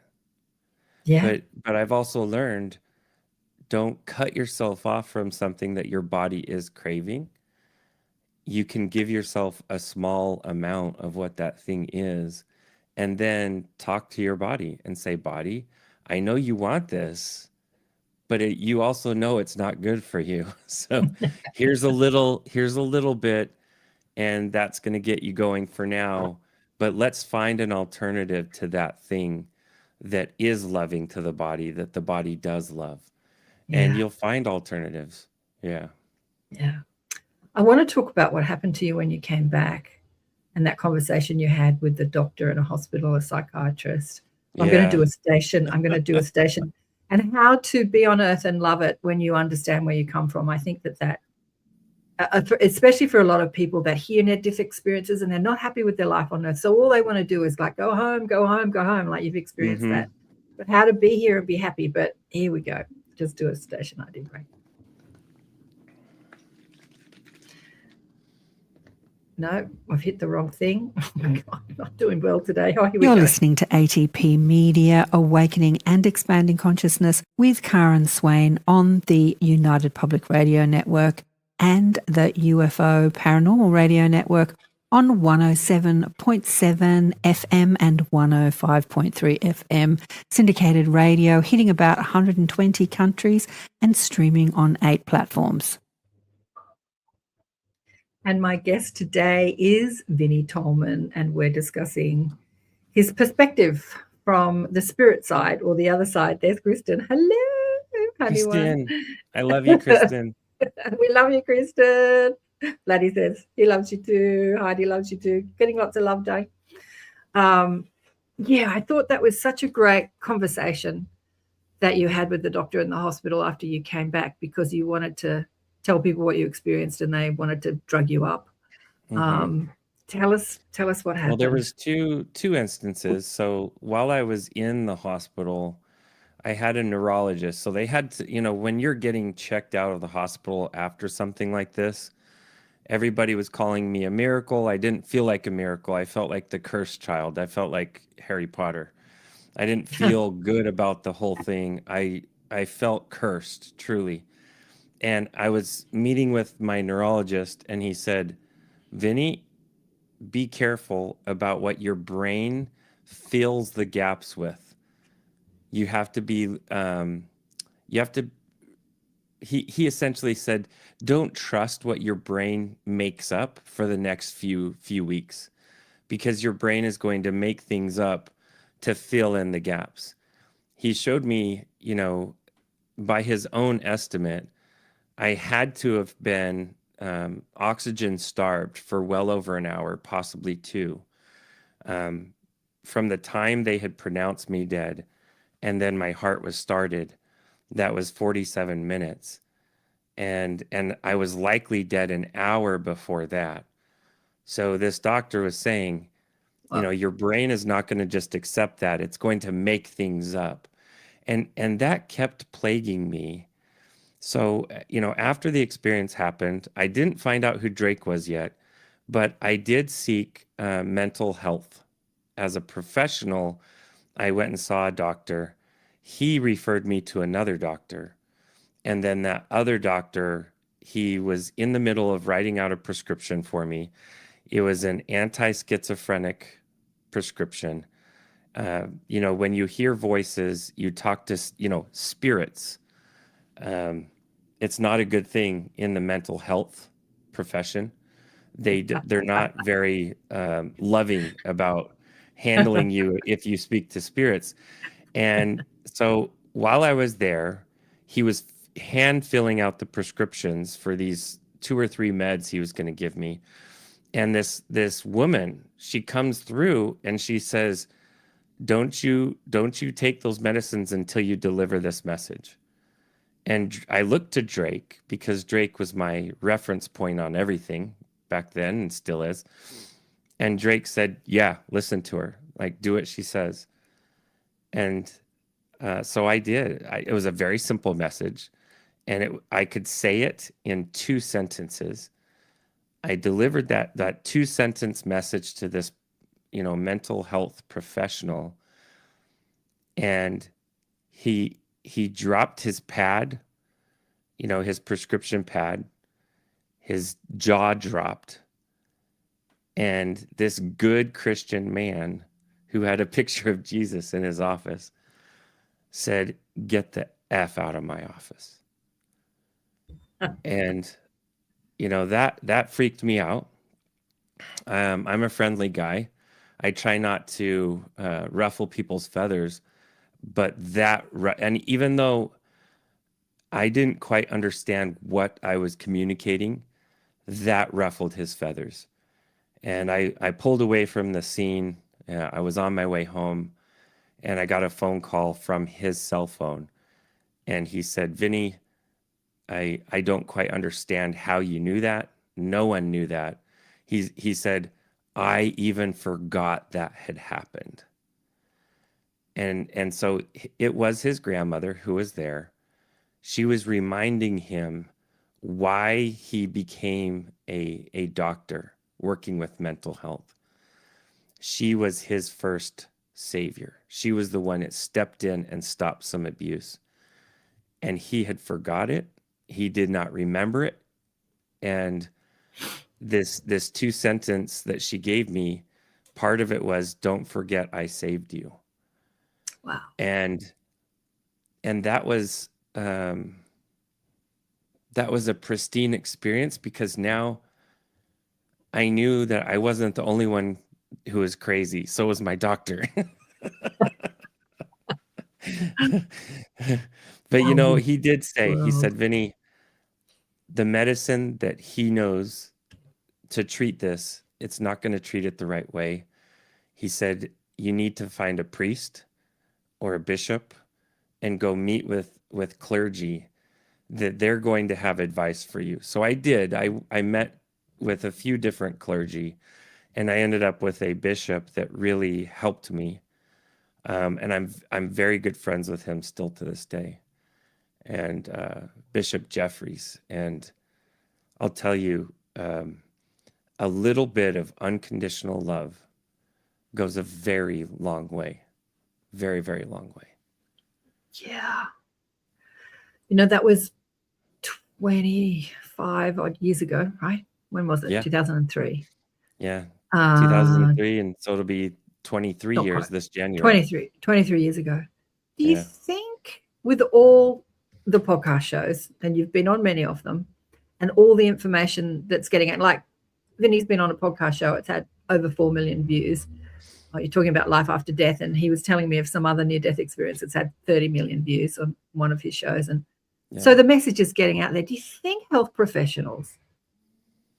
Speaker 1: Yeah.
Speaker 5: But I've also learned, don't cut yourself off from something that your body is craving. You can give yourself a small amount of what that thing is, and then talk to your body and say, body, I know you want this, but you also know it's not good for you. So here's a little bit, and that's going to get you going for now. But let's find an alternative to that thing that is loving to the body, that the body does love. And
Speaker 1: Yeah.
Speaker 5: you'll find alternatives. Yeah.
Speaker 1: Yeah. I want to talk about what happened to you when you came back and that conversation you had with the doctor in a hospital, a psychiatrist. I'm going to do a station. I'm going to do a station and how to be on earth and love it when you understand where you come from. I think that especially for a lot of people that hear near-death experiences and they're not happy with their life on earth. So all they want to do is like, go home, go home, go home. Like you've experienced that. But how to be here and be happy. But here we go. Just do a station ID break. No, I've hit the wrong thing. Oh my God, I'm not doing well today. Oh, here we
Speaker 3: You're
Speaker 1: go.
Speaker 3: listening to ATP Media, Awakening and Expanding Consciousness with Karen Swain on the United Public Radio Network and the UFO Paranormal Radio Network on 107.7 FM and 105.3 FM. Syndicated radio hitting about 120 countries and streaming on 8 platforms.
Speaker 1: And my guest today is Vincent Tolman, and we're discussing his perspective from the spirit side or the other side. There's Kristen. Hello, honey one.
Speaker 5: Kristen, I love you, Kristen.
Speaker 1: We love you, Kristen. Laddie says he loves you too. Heidi loves you too. Getting lots of love, Jay. Yeah, I thought that was such a great conversation that you had with the doctor in the hospital after you came back, because you wanted to tell people what you experienced and they wanted to drug you up. Tell us what happened.
Speaker 5: Well, there was two instances. So while I was in the hospital, I had a neurologist. So they had to, when you're getting checked out of the hospital after something like this, everybody was calling me a miracle. I didn't feel like a miracle. I felt like the cursed child. I felt like Harry Potter. I didn't feel good about the whole thing. I felt cursed, truly. And I was meeting with my neurologist, and he said, Vinny, be careful about what your brain fills the gaps with. You have to be, he essentially said, don't trust what your brain makes up for the next few weeks, because your brain is going to make things up to fill in the gaps. He showed me, by his own estimate, I had to have been oxygen starved for well over an hour, possibly 2, from the time they had pronounced me dead and then my heart was started. That was 47 minutes. And I was likely dead an hour before that. So this doctor was saying, your brain is not going to just accept that. It's going to make things up. And that kept plaguing me. So, after the experience happened, I didn't find out who Drake was yet, but I did seek mental health. As a professional, I went and saw a doctor. He referred me to another doctor. And then that other doctor, he was in the middle of writing out a prescription for me. It was an anti-schizophrenic prescription. When you hear voices, you talk to, spirits. It's not a good thing in the mental health profession. They're not very loving about handling you if you speak to spirits. And so while I was there, he was hand filling out the prescriptions for these 2 or 3 meds he was going to give me. And this woman, she comes through and she says, don't you take those medicines until you deliver this message. And I looked to Drake because Drake was my reference point on everything back then and still is. And Drake said, yeah, listen to her, like do what she says. And so I did. It was a very simple message, and I could say it in 2 sentences. I delivered that 2-sentence message to this, mental health professional, and he dropped his pad, his prescription pad. His jaw dropped, and this good Christian man who had a picture of Jesus in his office said, "Get the F out of my office." And that freaked me out. I'm a friendly guy. I try not to ruffle people's feathers, but and even though I didn't quite understand what I was communicating, that ruffled his feathers. And I pulled away from the scene. I was on my way home, and I got a phone call from his cell phone. And he said, "Vinny, I don't quite understand how you knew that. No one knew that." He said, "I even forgot that had happened." And so it was his grandmother who was there. She was reminding him why he became a doctor working with mental health. She was his first savior. She was the one that stepped in and stopped some abuse. And he had forgot it. He did not remember it. And this 2-sentence that she gave me, part of it was, "Don't forget I saved you."
Speaker 1: Wow.
Speaker 5: And that was a pristine experience, because now I knew that I wasn't the only one who was crazy. So was my doctor. But he did say, he said, "Vinny, the medicine that he knows to treat this, it's not going to treat it the right way." He said, "You need to find a priest or a bishop and go meet with clergy, that they're going to have advice for you." So I did. I met with a few different clergy, and I ended up with a bishop that really helped me. And I'm very good friends with him still to this day, and Bishop Jeffries. And I'll tell you, a little bit of unconditional love goes a very long way. Very, very long way.
Speaker 1: Yeah. That was 25 odd years ago, right? When was it?
Speaker 5: Yeah.
Speaker 1: 2003.
Speaker 5: Yeah. 2003. And so it'll be 23
Speaker 1: Not
Speaker 5: years
Speaker 1: quite.
Speaker 5: this January.
Speaker 1: 23 years ago. Do you think, with all the podcast shows, and you've been on many of them, and all the information that's getting out, like Vinny's been on a podcast show, it's had over 4 million views. You're talking about life after death, and he was telling me of some other near-death experience that's had 30 million views on one of his shows. And so the message is getting out there. Do you think health professionals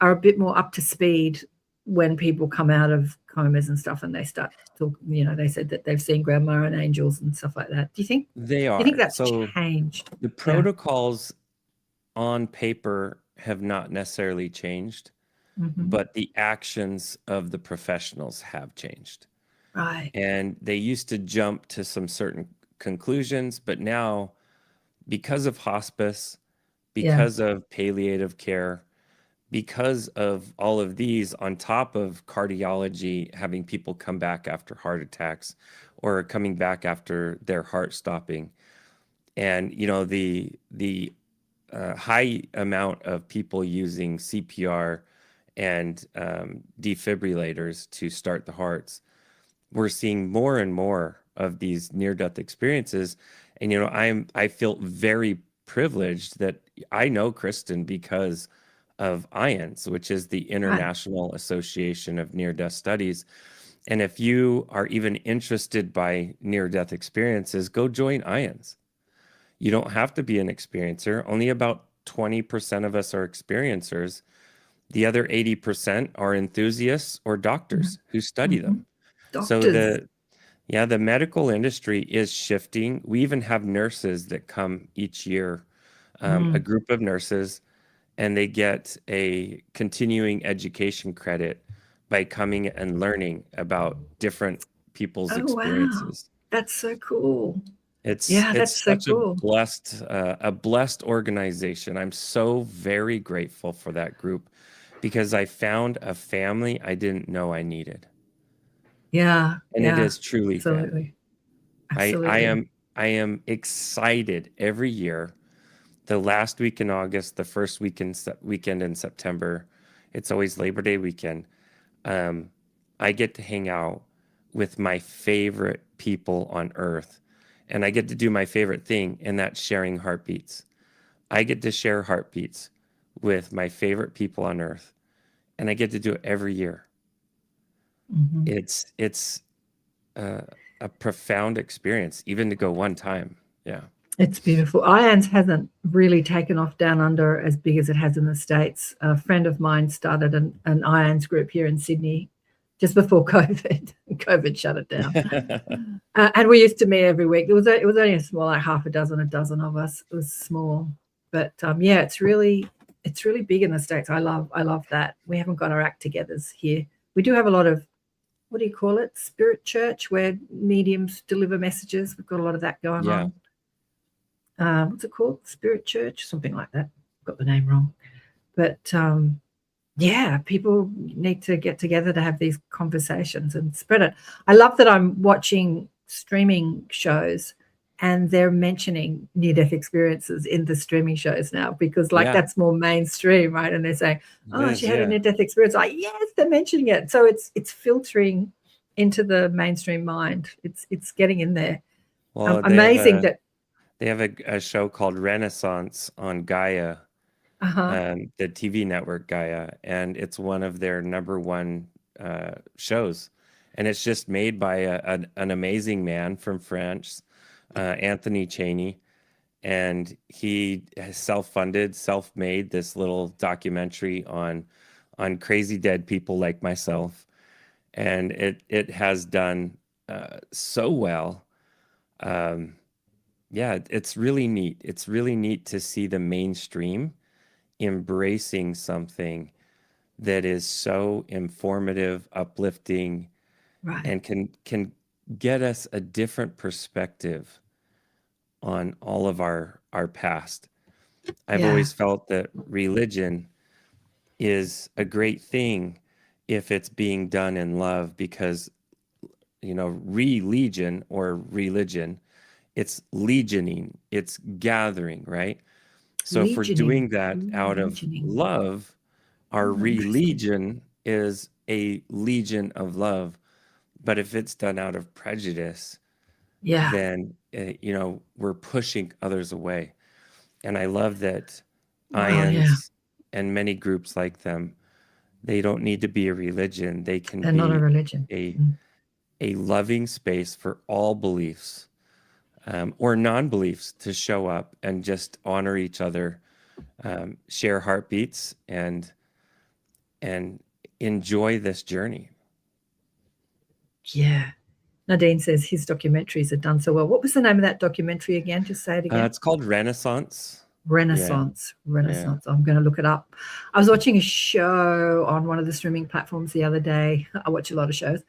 Speaker 1: are a bit more up to speed when people come out of comas and stuff, and they start to talk, they said that they've seen grandma and angels and stuff like that? Do you think
Speaker 5: they are?
Speaker 1: Do you think that's changed?
Speaker 5: The protocols on paper have not necessarily changed, but the actions of the professionals have changed.
Speaker 1: Right.
Speaker 5: And they used to jump to some certain conclusions, but now, because of hospice, because of palliative care, because of all of these, on top of cardiology, having people come back after heart attacks or coming back after their heart stopping, and the high amount of people using CPR and defibrillators to start the hearts, we're seeing more and more of these near-death experiences. And I feel very privileged that I know Kristen because of IANS, which is the International Association of Near-Death Studies. And if you are even interested by near-death experiences, go join IANS. You don't have to be an experiencer. Only about 20% of us are experiencers, The other 80% are enthusiasts or doctors who study them. So
Speaker 1: Doctors.
Speaker 5: the medical industry is shifting. We even have nurses that come each year, a group of nurses, and they get a continuing education credit by coming and learning about different people's
Speaker 1: Oh, wow.
Speaker 5: experiences.
Speaker 1: That's so cool.
Speaker 5: It's
Speaker 1: Yeah, that's so
Speaker 5: such
Speaker 1: cool.
Speaker 5: a blessed organization. I'm so very grateful for that group because I found a family I didn't know I needed.
Speaker 1: Yeah.
Speaker 5: And it
Speaker 1: Yeah.
Speaker 5: is truly family.
Speaker 1: Absolutely.
Speaker 5: I am excited every year. The last week in August, the first weekend in September, it's always Labor Day weekend. I get to hang out with my favorite people on earth, and I get to do my favorite thing, and that's sharing heartbeats. I get to share heartbeats with my favorite people on earth, and I get to do it every year. It's a profound experience, even to go one time. Yeah.
Speaker 1: It's beautiful. IANS hasn't really taken off down under as big as it has in the States. A friend of mine started an IANS group here in Sydney just before COVID. COVID shut it down. And we used to meet every week. It was only a small, like half a dozen of us. It was small. But yeah, it's really big in the States. I love that. We haven't got our act togethers here. We do have a lot of, what do you call it? Spirit church, where mediums deliver messages. We've got a lot of that going on. What's it called? Spirit Church, something like that. Got the name wrong. But yeah, people need to get together to have these conversations and spread it. I love that I'm watching streaming shows and they're mentioning near-death experiences in the streaming shows now because that's more mainstream, right? And they're saying, oh, she had a near-death experience. Like, yes, they're mentioning it. So it's filtering into the mainstream mind. It's getting in there.
Speaker 5: Well,
Speaker 1: amazing that
Speaker 5: they have a show called Renaissance on Gaia, the TV network Gaia, and it's one of their #1 shows. And it's just made by an amazing man from France, Anthony Cheney. And he has self-funded, self-made this little documentary on crazy dead people like myself. And it has done so well. Yeah, it's really neat. It's really neat to see the mainstream embracing something that is so informative, uplifting, and can get us a different perspective on all of our past. I've always felt that religion is a great thing if it's being done in love because, religion, it's legioning, it's gathering, right? So if we're doing that out of love, our religion is a legion of love. But if it's done out of prejudice, then, we're pushing others away. And I love that IANS and many groups like them, they don't need to be a religion. They can be
Speaker 1: not a religion.
Speaker 5: A loving space for all beliefs. Or non-beliefs to show up and just honor each other, share heartbeats, and enjoy this journey.
Speaker 1: Yeah. Nadine says his documentaries are done so well. What was the name of that documentary again? Just say it again.
Speaker 5: It's called Renaissance.
Speaker 1: Renaissance. I'm going to look it up. I was watching a show on one of the streaming platforms the other day. I watch a lot of shows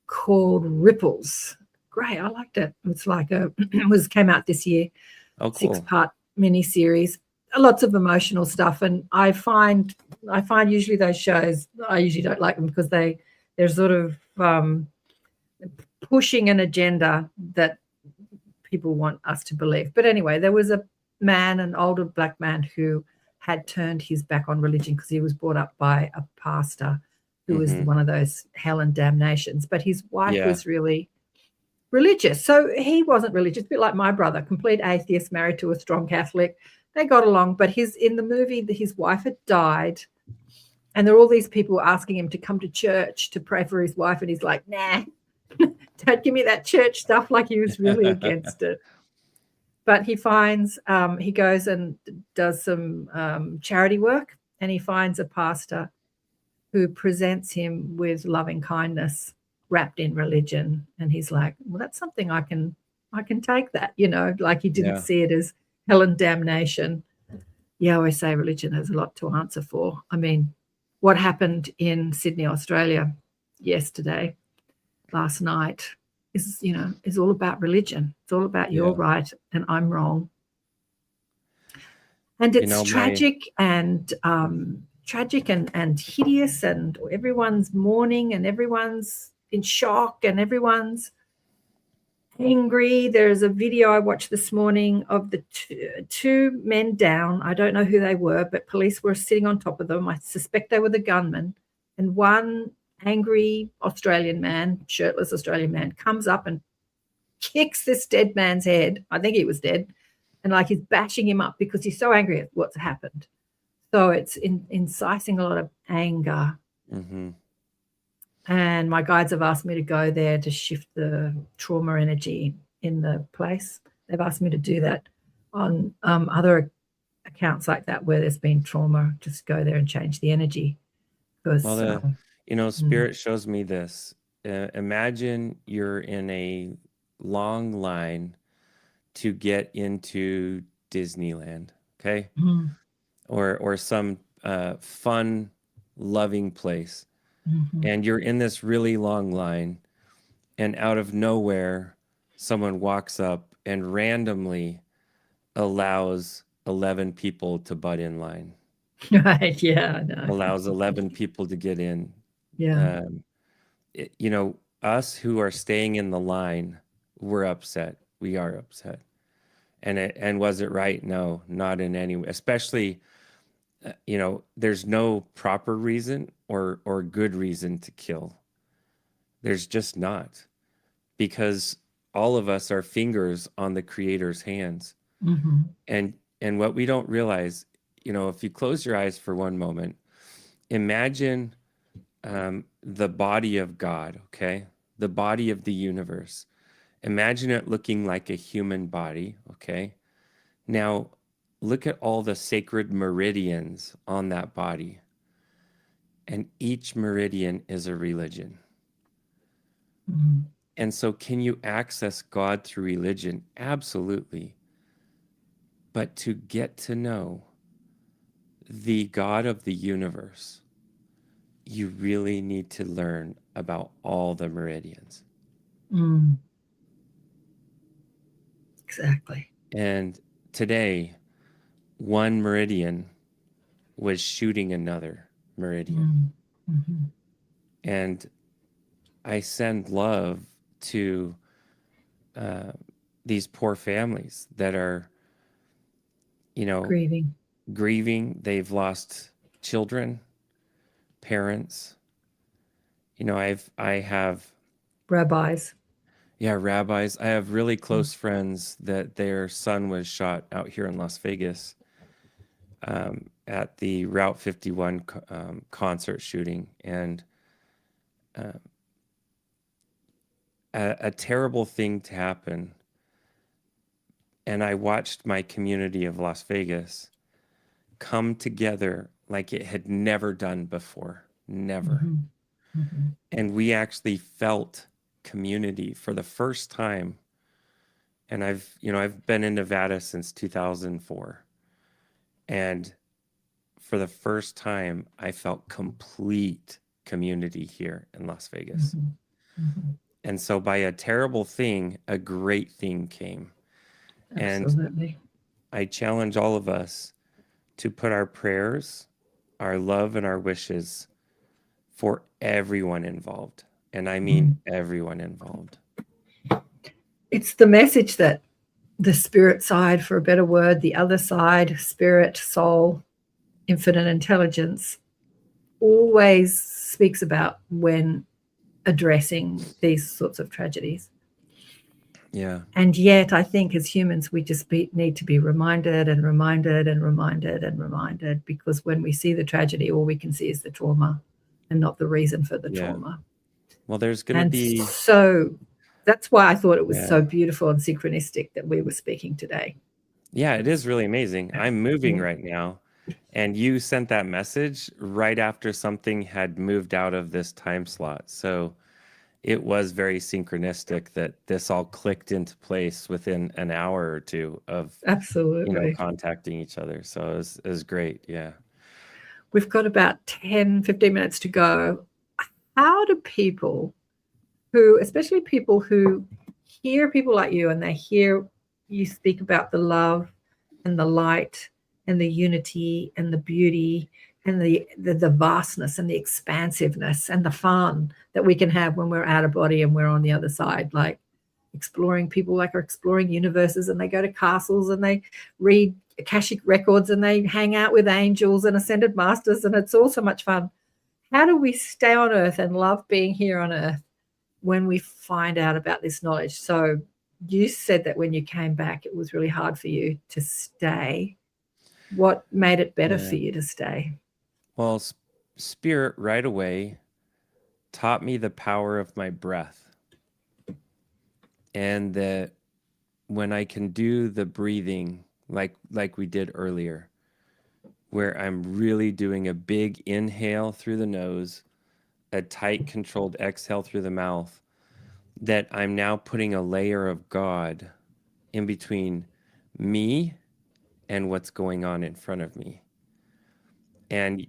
Speaker 1: called Ripples. Great, I liked it. It's like came out this year.
Speaker 5: Oh, cool.
Speaker 1: 6-part miniseries. Lots of emotional stuff, and I find usually those shows I usually don't like them because they're sort of pushing an agenda that people want us to believe. But anyway, there was a man, an older black man, who had turned his back on religion because he was brought up by a pastor who was one of those hell and damnations. But his wife was really religious. So he wasn't religious, a bit like my brother, complete atheist, married to a strong Catholic. They got along, but in the movie, his wife had died, and there were all these people asking him to come to church to pray for his wife, and he's like, nah, don't give me that church stuff. Like, he was really against it. But he goes and does some charity work, and he finds a pastor who presents him with loving kindness wrapped in religion. And he's like, well, that's something I can take that, like he didn't
Speaker 5: Yeah.
Speaker 1: see it as hell and damnation. Yeah, I always say religion has a lot to answer for. I mean, what happened in Sydney, Australia last night is all about religion. It's all about you're right and I'm wrong. And it's tragic and hideous, and everyone's mourning and everyone's in shock and everyone's angry. There's a video I watched this morning of the two men down. I don't know who they were, but police were sitting on top of them. I suspect they were the gunmen. And one angry Australian man, shirtless Australian man, comes up and kicks this dead man's head. I think he was dead. And like he's bashing him up because he's so angry at what's happened. So it's inciting a lot of anger.
Speaker 5: Mm-hmm.
Speaker 1: And my guides have asked me to go there to shift the trauma energy in the place. They've asked me to do that on other accounts like that where there's been trauma. Just go there and change the energy. Because,
Speaker 5: Spirit shows me this. Imagine you're in a long line to get into Disneyland, okay?
Speaker 1: Mm-hmm.
Speaker 5: Or some fun, loving place.
Speaker 1: Mm-hmm.
Speaker 5: And you're in this really long line, and out of nowhere, someone walks up and randomly allows 11 people to butt in line.
Speaker 1: Right, yeah, I know.
Speaker 5: Allows 11 people to get in.
Speaker 1: Yeah.
Speaker 5: Us who are staying in the line, we're upset. We are upset. And was it right? No, not in any way. Especially, there's no proper reason or good reason to kill. There's just not, because all of us are fingers on the Creator's hands.
Speaker 1: Mm-hmm.
Speaker 5: And what we don't realize, if you close your eyes for one moment, imagine the body of God, okay? The body of the universe. Imagine it looking like a human body, okay? Now, look at all the sacred meridians on that body. And each meridian is a religion.
Speaker 1: Mm-hmm.
Speaker 5: And so can you access God through religion? Absolutely. But to get to know the God of the universe, you really need to learn about all the meridians.
Speaker 1: Mm. Exactly.
Speaker 5: And today, one meridian was shooting another meridian.
Speaker 1: Mm-hmm.
Speaker 5: And I send love to these poor families that are, grieving. They've lost children, parents. I have
Speaker 1: rabbis.
Speaker 5: Yeah, rabbis. I have really close friends that their son was shot out here in Las Vegas at the Route 51 concert shooting. And a terrible thing to happen. And I watched my community of Las Vegas come together like it had never done before. Never.
Speaker 1: Mm-hmm. Mm-hmm.
Speaker 5: And we actually felt community for the first time. And I've been in Nevada since 2004. And for the first time, I felt complete community here in Las Vegas.
Speaker 1: Mm-hmm. Mm-hmm.
Speaker 5: And so by a terrible thing, a great thing came.
Speaker 1: Absolutely.
Speaker 5: And I challenge all of us to put our prayers, our love, and our wishes for everyone involved. And I mean everyone involved.
Speaker 1: It's the message that the spirit side, for a better word, the other side, spirit, soul, infinite intelligence, always speaks about when addressing these sorts of tragedies.
Speaker 5: Yeah.
Speaker 1: And yet I think as humans, we just need to be reminded and reminded and reminded and reminded, because when we see the tragedy, all we can see is the trauma and not the reason for the trauma.
Speaker 5: Well, there's going to be...
Speaker 1: So that's why I thought it was so beautiful and synchronistic that we were speaking today.
Speaker 5: Yeah, it is really amazing. I'm moving right now. And you sent that message right after something had moved out of this time slot. So it was very synchronistic that this all clicked into place within an hour or two of,
Speaker 1: Absolutely.
Speaker 5: contacting each other. So it was great. Yeah.
Speaker 1: We've got about 10, 15 minutes to go. How do people who, especially people who hear people like you and they hear you speak about the love and the light and the unity and the beauty and the vastness and the expansiveness and the fun that we can have when we're out of body and we're on the other side, like people like are exploring universes, and they go to castles and they read Akashic records and they hang out with angels and ascended masters, and it's all so much fun. How do we stay on earth and love being here on earth when we find out about this knowledge? So you said that when you came back, it was really hard for you to stay. What made it better for you to stay?
Speaker 5: Well, Spirit right away taught me the power of my breath, and that when I can do the breathing like we did earlier, where I'm really doing a big inhale through the nose, a tight controlled exhale through the mouth, that I'm now putting a layer of God in between me and what's going on in front of me. And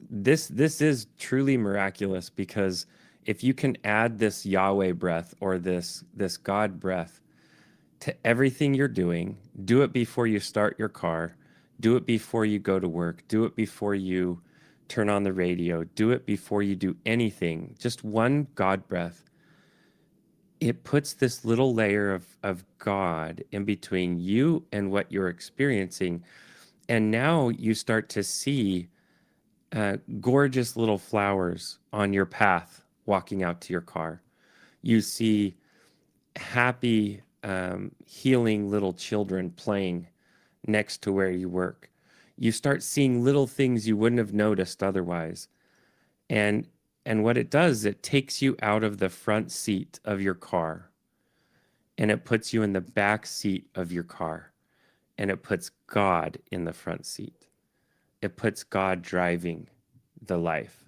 Speaker 5: this is truly miraculous, because if you can add this Yahweh breath or this God breath to everything you're doing, do it before you start your car, do it before you go to work, do it before you turn on the radio, do it before you do anything, just one God breath. It puts this little layer of God in between you and what you're experiencing. And now you start to see gorgeous little flowers on your path walking out to your car. You see happy, healing little children playing next to where you work. You start seeing little things you wouldn't have noticed otherwise. And what it does, it takes you out of the front seat of your car, and it puts you in the back seat of your car, and it puts God in the front seat. It puts God driving the life.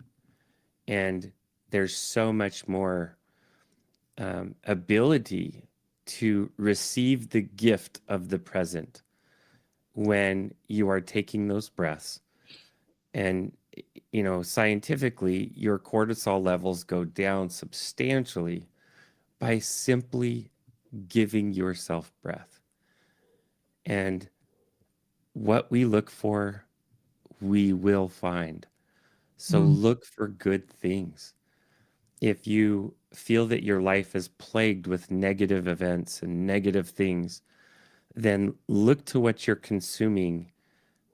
Speaker 5: And there's so much more ability to receive the gift of the present when you are taking those breaths. And scientifically, your cortisol levels go down substantially by simply giving yourself breath. And what we look for, we will find. So look for good things. If you feel that your life is plagued with negative events and negative things, then look to what you're consuming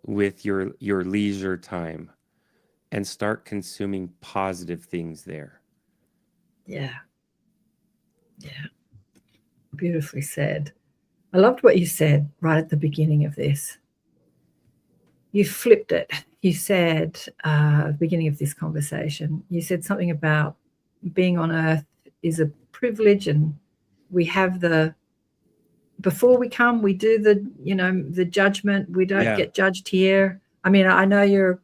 Speaker 5: with your leisure time and start consuming positive things there.
Speaker 1: Yeah. Beautifully said. I loved what you said right at the beginning of this. You flipped it. You said at the beginning of this conversation, you said something about being on earth is a privilege, and we have before we come, we do the judgment. We don't get judged here. I mean, I know your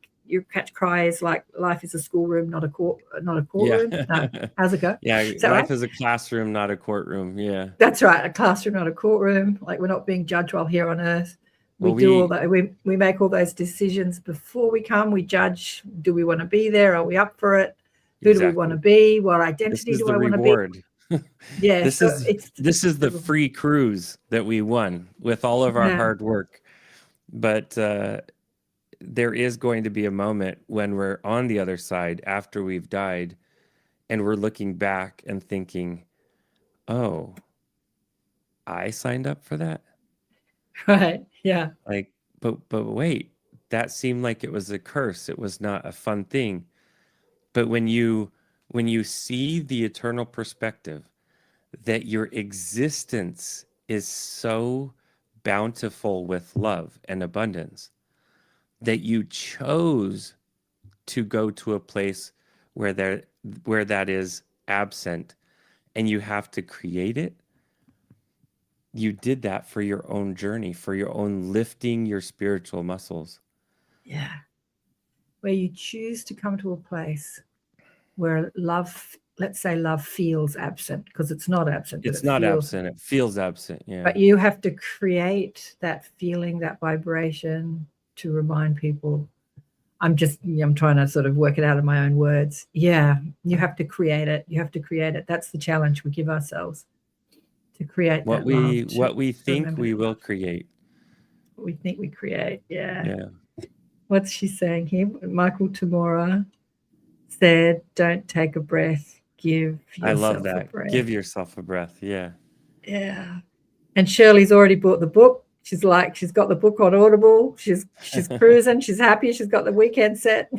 Speaker 1: catch cry is like, life is a schoolroom, not a courtroom.
Speaker 5: Yeah.
Speaker 1: No, how's it go?
Speaker 5: Yeah,
Speaker 1: Is that
Speaker 5: life
Speaker 1: right?
Speaker 5: is a classroom, not a courtroom. Yeah.
Speaker 1: That's right, a classroom, not a courtroom. Like, we're not being judged while here on earth. We
Speaker 5: Well,
Speaker 1: do all that. We make all those decisions before we come. We judge. Do we want to be there? Are we up for it? Who do we want to be? What identity do I want to be? Yeah.
Speaker 5: This is the free cruise that we won with all of our hard work. But there is going to be a moment when we're on the other side after we've died, and we're looking back and thinking, oh, I signed up for that?
Speaker 1: Right. Yeah.
Speaker 5: Like, but wait, that seemed like it was a curse. It was not a fun thing. But when you see the eternal perspective that your existence is so bountiful with love and abundance that you chose to go to a place where that is absent, and you have to create it. You did that for your own journey, for your own lifting your spiritual muscles.
Speaker 1: Yeah. Where you choose to come to a place where love, let's say love feels absent, because it's not absent, but
Speaker 5: It's
Speaker 1: it
Speaker 5: not
Speaker 1: feels,
Speaker 5: absent. It feels absent. Yeah.
Speaker 1: but you have to create that feeling, that vibration to remind people. I'm trying to sort of work it out in my own words. Yeah, you have to create it. You have to create it. That's the challenge we give ourselves, to create
Speaker 5: What
Speaker 1: that love.
Speaker 5: what we think
Speaker 1: remember
Speaker 5: we
Speaker 1: that
Speaker 5: will
Speaker 1: love.
Speaker 5: create.
Speaker 1: What we think we create. Yeah.
Speaker 5: Yeah.
Speaker 1: What's she saying here? Michael Tamora said, "Don't take a breath. Give
Speaker 5: I love
Speaker 1: yourself a
Speaker 5: that.
Speaker 1: breath."
Speaker 5: Give yourself a breath. Yeah.
Speaker 1: Yeah. And Shirley's already bought the book. She's got the book on Audible. She's cruising. She's happy. She's got the weekend set.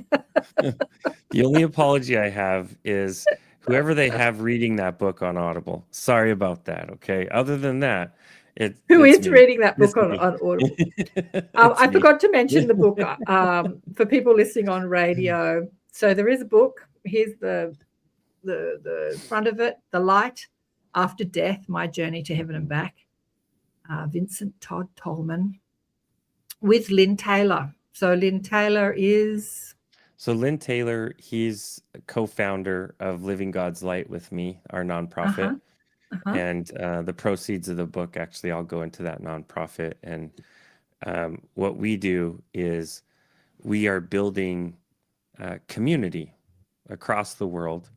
Speaker 5: The only apology I have is whoever they have reading that book on Audible. Sorry about that. Okay. Other than that,
Speaker 1: Who
Speaker 5: it's
Speaker 1: is
Speaker 5: me.
Speaker 1: reading that
Speaker 5: It's
Speaker 1: book on
Speaker 5: me.
Speaker 1: Audible?
Speaker 5: It's
Speaker 1: I
Speaker 5: me.
Speaker 1: forgot to mention the book for people listening on radio. So there is a book. Here's the front of it: "The Light After Death: My Journey to Heaven and Back." Vincent Tolman with Lynn Taylor. So Lynn Taylor is.
Speaker 5: So Lynn Taylor, he's a co-founder of Living God's Light with me, our nonprofit. And the proceeds of the book, actually, I'll go into that nonprofit. And what we do is we are building community across the world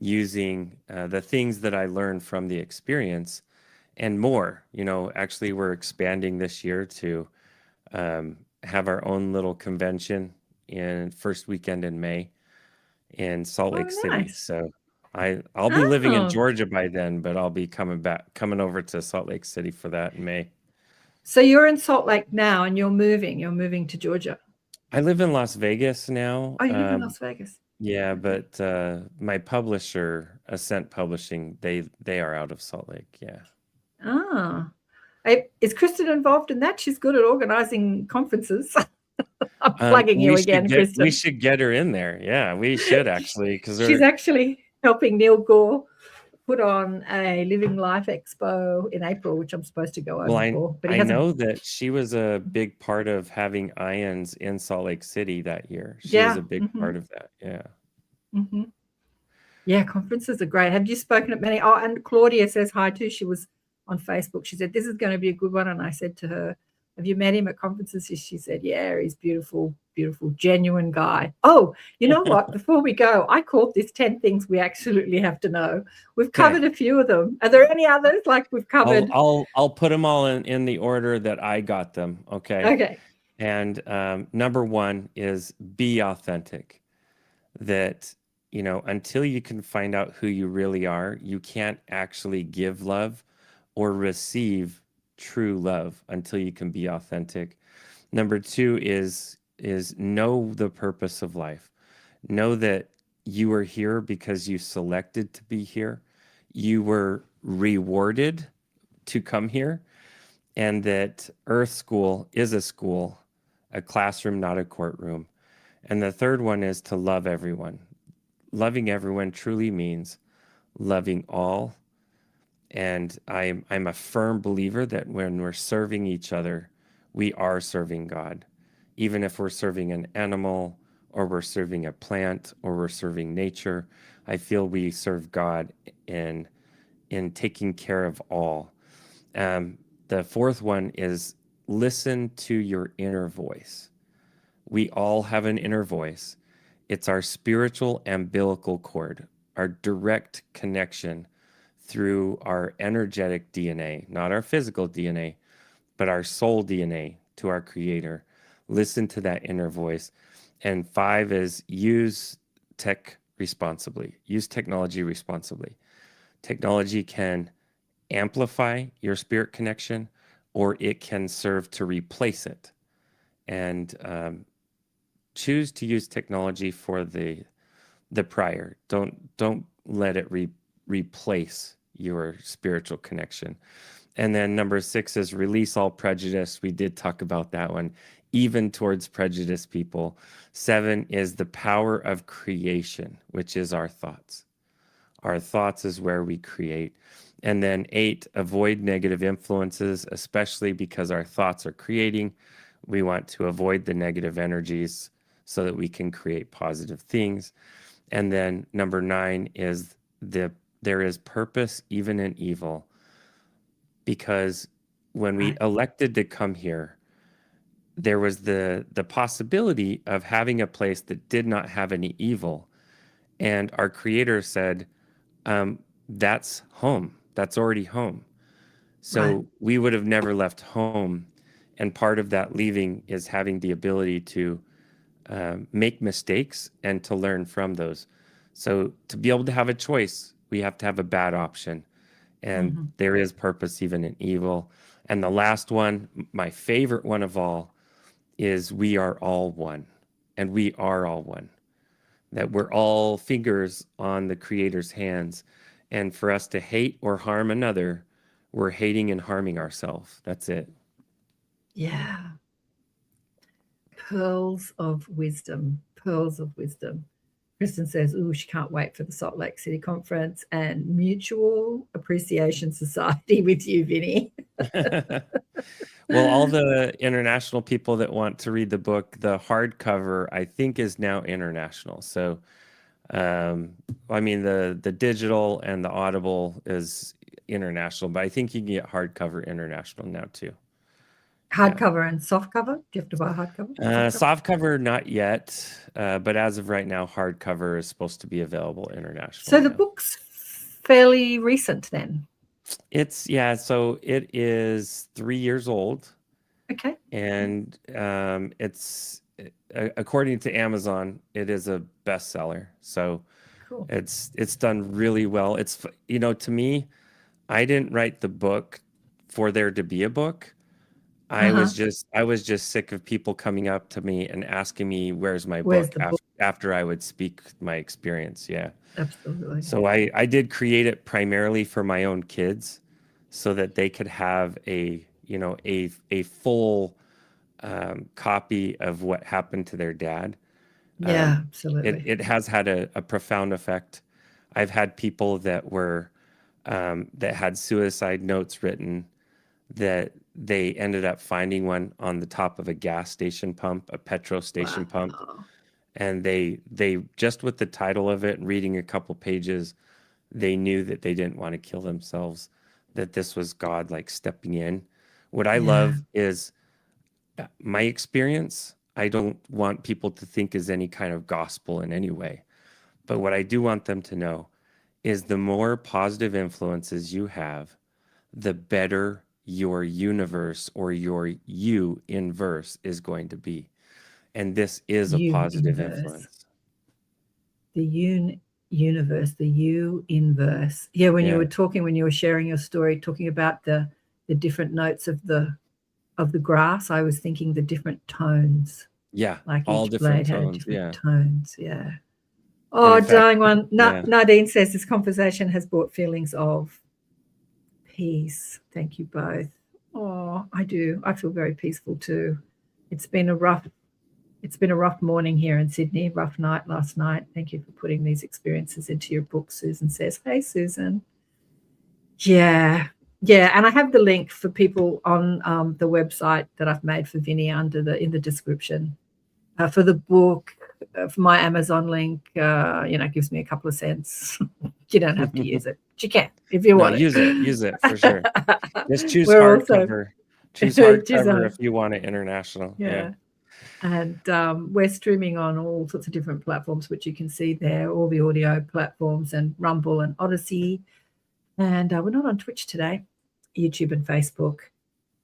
Speaker 5: using the things that I learned from the experience and more. Actually, we're expanding this year to have our own little convention in first weekend in May in Salt Lake City.
Speaker 1: Nice.
Speaker 5: So I'll be living in Georgia by then, but I'll be coming over to Salt Lake City for that in May.
Speaker 1: So you're in Salt Lake now, and you're moving to Georgia.
Speaker 5: I live in Las Vegas now.
Speaker 1: Oh, you live in Las Vegas.
Speaker 5: Yeah, but my publisher, Ascent Publishing, they are out of Salt Lake. Yeah.
Speaker 1: Ah, is Kristen involved in that? She's good at organizing conferences. I'm plugging you again, Kristen.
Speaker 5: We should get her in there. Yeah, we should actually, because
Speaker 1: she's actually helping Neil Gore put on a Living Life Expo in April, which I'm supposed to go over for. But
Speaker 5: I know that she was a big part of having IONS in Salt Lake City that year. She was a big part of that. Yeah.
Speaker 1: Mm-hmm. Yeah, conferences are great. Have you spoken at many? Oh, and Claudia says hi too. She was on Facebook. She said, "This is going to be a good one." And I said to her, "Have you met him at conferences?" She said, "Yeah, he's beautiful, beautiful, genuine guy." Oh, you know what? Before we go, I called this 10 things we absolutely have to know. We've covered a few of them. Are there any others like we've covered?
Speaker 5: I'll put them all in the order that I got them. Okay.
Speaker 1: Okay.
Speaker 5: And number one is be authentic. That, until you can find out who you really are, you can't actually give love or receive true love until you can be authentic. Number two is know the purpose of life. Know that you are here because you selected to be here. You were rewarded to come here, and that Earth School is a classroom, not a courtroom. And the third one is to love everyone. Loving everyone truly means loving all. And I'm a firm believer that when we're serving each other, we are serving God. Even if we're serving an animal, or we're serving a plant, or we're serving nature, I feel we serve God in taking care of all. The fourth one is listen to your inner voice. We all have an inner voice. It's our spiritual umbilical cord, our direct connection through our energetic DNA, not our physical DNA, but our soul DNA to our Creator. Listen to that inner voice. And 5 is use tech responsibly. Use technology responsibly. Technology can amplify your spirit connection, or it can serve to replace it. And choose to use technology for the prior. Don't let it replace your spiritual connection. And then number 6 is release all prejudice. We did talk about that one, even towards prejudiced people. 7 is the power of creation, which is our thoughts. Our thoughts is where we create. And then 8, avoid negative influences, especially because our thoughts are creating We want to avoid the negative energies so that we can create positive things. And then number 9 is there is purpose even in evil, because when we elected to come here, there was the possibility of having a place that did not have any evil. And our creator said, that's home. That's already home. So we would have never left home. And part of that leaving is having the ability to make mistakes and to learn from those. So to be able to have a choice, we have to have a bad option. And there is purpose even in evil. And the last one, my favorite one of all, is we are all one. And we are all one. That we're all fingers on the Creator's hands. And for us to hate or harm another, we're hating and harming ourselves. That's it.
Speaker 1: Yeah. Pearls of wisdom. Pearls of wisdom. Kristen says, "Ooh, she can't wait for the Salt Lake City conference and Mutual Appreciation Society with you, Vinny."
Speaker 5: Well, all the international people that want to read the book, the hardcover, I think, is now international. So, I mean, the digital and the Audible is international, but I think you can get hardcover international now too.
Speaker 1: Hardcover and softcover? Do you have to buy hardcover?
Speaker 5: Softcover, not yet, but as of right now, hardcover is supposed to be available internationally.
Speaker 1: So the book's fairly recent then?
Speaker 5: So it is 3 years old.
Speaker 1: Okay.
Speaker 5: And it's, according to Amazon, it is a bestseller. So
Speaker 1: cool.
Speaker 5: It's done really well. It's, to me, I didn't write the book for there to be a book. I was just sick of people coming up to me and asking me, where's my book, after I would speak my experience. Yeah,
Speaker 1: absolutely.
Speaker 5: So I did create it primarily for my own kids so that they could have a full copy of what happened to their dad.
Speaker 1: Yeah, absolutely.
Speaker 5: It has had a profound effect. I've had people that were, that had suicide notes written, that they ended up finding one on the top of a gas station pump, a petrol station pump. And they just with the title of it and reading a couple pages, they knew that they didn't want to kill themselves, that this was God like stepping in. What I love is my experience. I don't want people to think is any kind of gospel in any way. But what I do want them to know is the more positive influences you have, the better your universe or your you inverse is going to be. And this is a positive influence.
Speaker 1: The universe, the you inverse. Yeah, when you were sharing your story, talking about the different notes of the grass, I was thinking the different tones.
Speaker 5: Yeah,
Speaker 1: like
Speaker 5: all
Speaker 1: each
Speaker 5: different
Speaker 1: blade
Speaker 5: tones.
Speaker 1: had different tones. Yeah. Oh, darling one. Nadine says this conversation has brought feelings of peace. Thank you both. Oh, I do. I feel very peaceful too. It's been a rough morning here in Sydney, rough night last night. Thank you for putting these experiences into your book, Susan says. Hey, Susan. Yeah. And I have the link for people on the website that I've made for Vinny in the description for the book. For my Amazon link, gives me a couple of cents. You don't have to use it. But you can if you want.
Speaker 5: Use it for sure. Just choose hardcover. Choose hardcover if you want it international. Yeah.
Speaker 1: And we're streaming on all sorts of different platforms, which you can see there, all the audio platforms and Rumble and Odyssey. And we're not on Twitch today, YouTube and Facebook.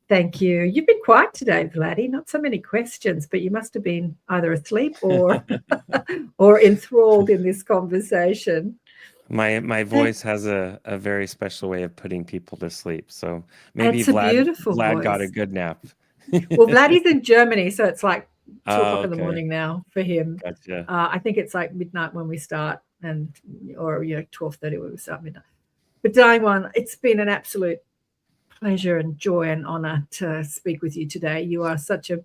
Speaker 1: Thank you. You've been quiet today, Vladdy. Not so many questions, but you must have been either asleep or or enthralled in this conversation.
Speaker 5: My voice has a very special way of putting people to sleep. So maybe
Speaker 1: it's
Speaker 5: Vlad got a good nap.
Speaker 1: Well, Vladdy's in Germany, so it's like 2 o'clock in the morning now for him.
Speaker 5: Gotcha.
Speaker 1: I think it's like midnight when we start, or 12:30 when we start midnight. But darling one, it's been an absolute pleasure and joy and honor to speak with you today. You are such an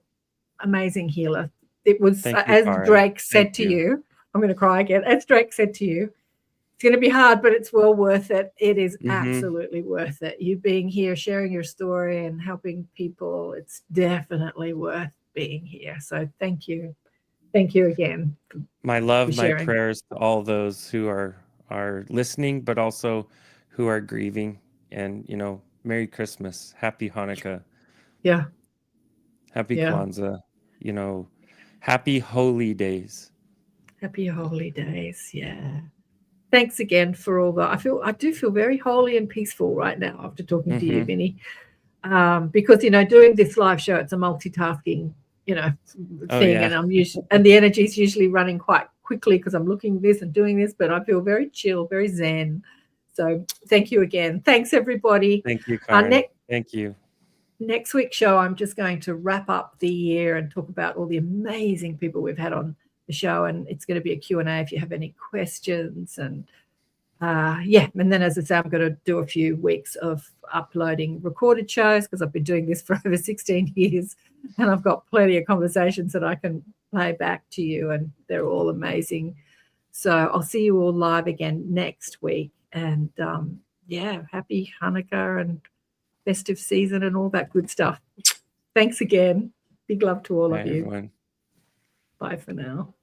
Speaker 1: amazing healer. It was, as Drake said to you, I'm going to cry again. As Drake said to you, it's going to be hard, but it's well worth it. It is absolutely worth it. You being here, sharing your story and helping people, it's definitely worth being here. So thank you again.
Speaker 5: My love, my
Speaker 1: sharing.
Speaker 5: prayers to all those who are listening, but also who are grieving. And, you know, Merry Christmas, Happy Hanukkah,
Speaker 1: Yeah.
Speaker 5: Happy
Speaker 1: Yeah.
Speaker 5: Kwanzaa, you know, Happy Holy Days.
Speaker 1: Happy holy days. Yeah. Thanks again for all that. I do feel very holy and peaceful right now after talking to you, Vinny. Because, you know, doing this live show, it's a multitasking, you know, thing.
Speaker 5: Yeah.
Speaker 1: And and the energy is usually running quite quickly because I'm looking this and doing this, but I feel very chill, very zen. So thank you again. Thanks, everybody.
Speaker 5: Thank you, Karen. Thank you.
Speaker 1: Next week's show, I'm just going to wrap up the year and talk about all the amazing people we've had on the show. And it's going to be a Q&A if you have any questions. And and then, as I say, I'm going to do a few weeks of uploading recorded shows because I've been doing this for over 16 years and I've got plenty of conversations that I can play back to you, and they're all amazing. So I'll see you all live again next week. And happy Hanukkah and festive season and all that good stuff. Thanks again. Big love to all of you.
Speaker 5: Everyone.
Speaker 1: Bye for now.